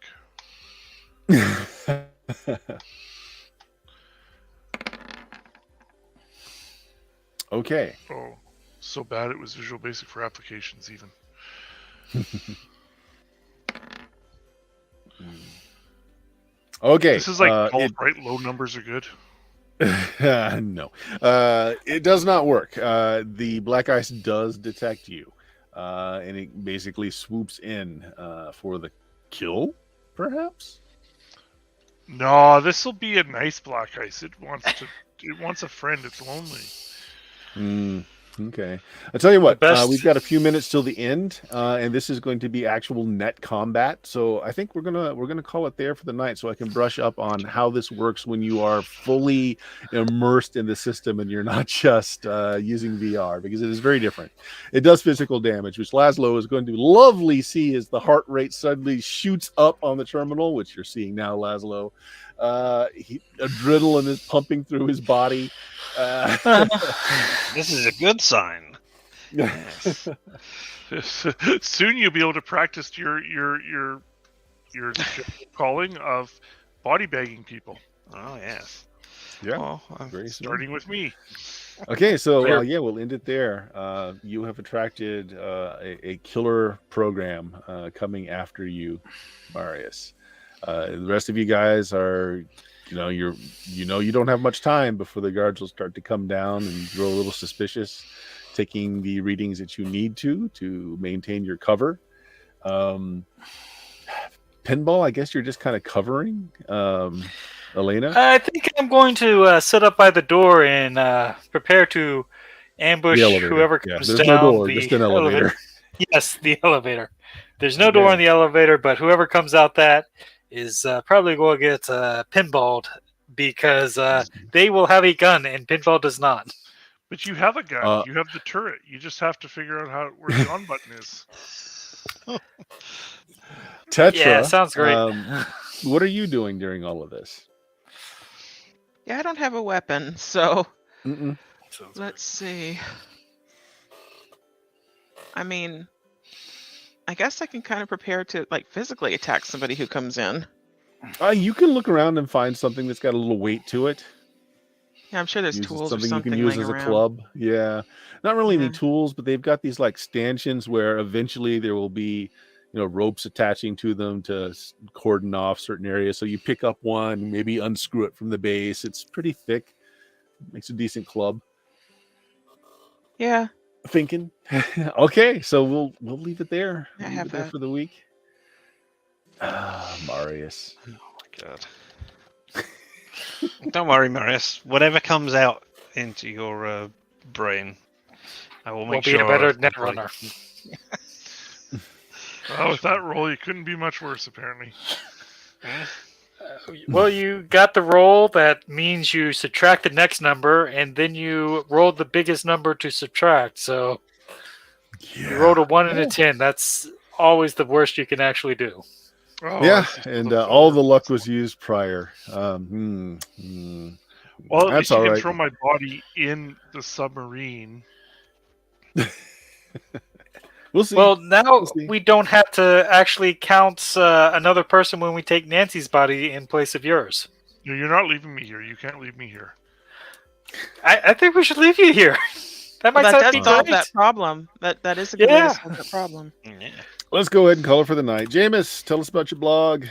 Okay. Oh, so bad it was Visual Basic for applications even. Okay. This is like golf, right? Low numbers are good. No, it does not work. The black ice does detect you, and it basically swoops in for the kill, perhaps. No, this will be a nice black ice. It wants a friend. It's lonely. Okay, I'll tell you what. best- We've got a few minutes till the end, and this is going to be actual net combat. So I think we're gonna call it there for the night, so I can brush up on how this works when you are fully immersed in the system and you're not just using VR, because it is very different. It does physical damage, which Laszlo is going to lovely see as the heart rate suddenly shoots up on the terminal, which you're seeing now, Laszlo. Adrenaline is pumping through his body. This is a good sign. Yes. Soon you'll be able to practice your calling of body bagging people. Oh yes. Yeah. Well, I'm Very soon. Starting with me. Okay, so yeah, we'll end it there. You have attracted a killer program coming after you, Marius. The rest of you guys are, you don't have much time before the guards will start to come down and grow a little suspicious, taking the readings that you need to maintain your cover. Pinball, I guess you're just kind of covering. Elena? I think I'm going to sit up by the door and prepare to ambush The elevator. whoever Yeah, comes there's down. no door, the just an elevator. Yes, the elevator. There's no door in the elevator, but whoever comes out that is probably going to get pinballed because they will have a gun and pinball does not. But you have a gun. You have the turret. You just have to figure out where the on button is. Tetra, Yeah, sounds great. What are you doing during all of this? Yeah, I don't have a weapon, so Mm-mm. let's see. I mean, I guess I can kind of prepare to physically attack somebody who comes in. You can look around and find something that's got a little weight to it. Yeah, I'm sure there's Use tools or something something you can use laying as a around. club. Yeah, not really any Yeah. tools, but they've got these stanchions where eventually there will be, ropes attaching to them to cordon off certain areas. So you pick up one, maybe unscrew it from the base. It's pretty thick, makes a decent club. Yeah. thinking. Okay, so we'll leave it there. I Leave have it there that. for the week. Marius. Oh my god. Don't worry, Marius. Whatever comes out into your brain, I will make We'll be sure. a better of net completely- runner. Well, with that roll, you couldn't be much worse, apparently. Well, you got the roll. That means you subtract the next number, and then you rolled the biggest number to subtract. So you rolled a 1 and a 10. That's always the worst you can actually do. Oh, I Yeah, see. So and the all four the luck plus was one. used prior. Well, at That's least you all can right. throw my body in the submarine. We'll see. Well, now We'll see. we don't have to actually count another person when we take Nancy's body in place of yours. No, you're not leaving me here. You can't leave me here. I think we should leave you here. That might That be does solve great. that problem. That is a good way Yeah. to solve that problem. Yeah. Let's go ahead and call it for the night. Jameis, tell us about your blog.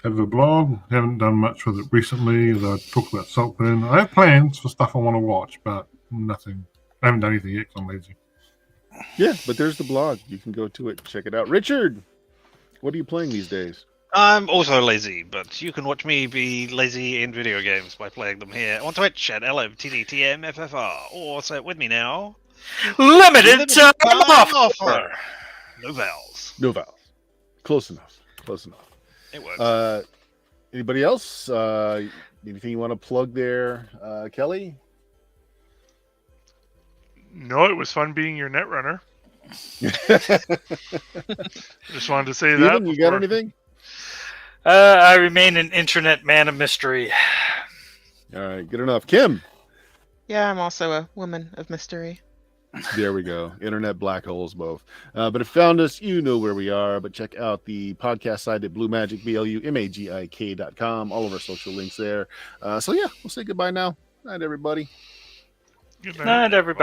Have a blog. Haven't done much with it recently. As I talk about Saltburn, I have plans for stuff I want to watch, but nothing. I haven't done anything yet 'cause I'm lazy. Yeah, but there's the blog. You can go to it, check it out. Richard, what are you playing these days? I'm also lazy, but you can watch me be lazy in video games by playing them here on Twitch at LMTDTMFFR, or say it with me now. Limited time time offer. No vowels. No vowels. Close enough. Close enough. It works. Anybody else? Anything you want to plug there, Kelly? No, it was fun being your net runner. Steven, Just wanted to say that. you got before- anything? I remain an internet man of mystery. All right, good enough. Kim, Yeah, I'm also a woman of mystery. there we go. Internet black holes, both. But if you found us, you know where we are. But check out the podcast site at BlueMagik.com. All of our social links there. So yeah, we'll say goodbye now. Night, everybody. Good Good night, everybody.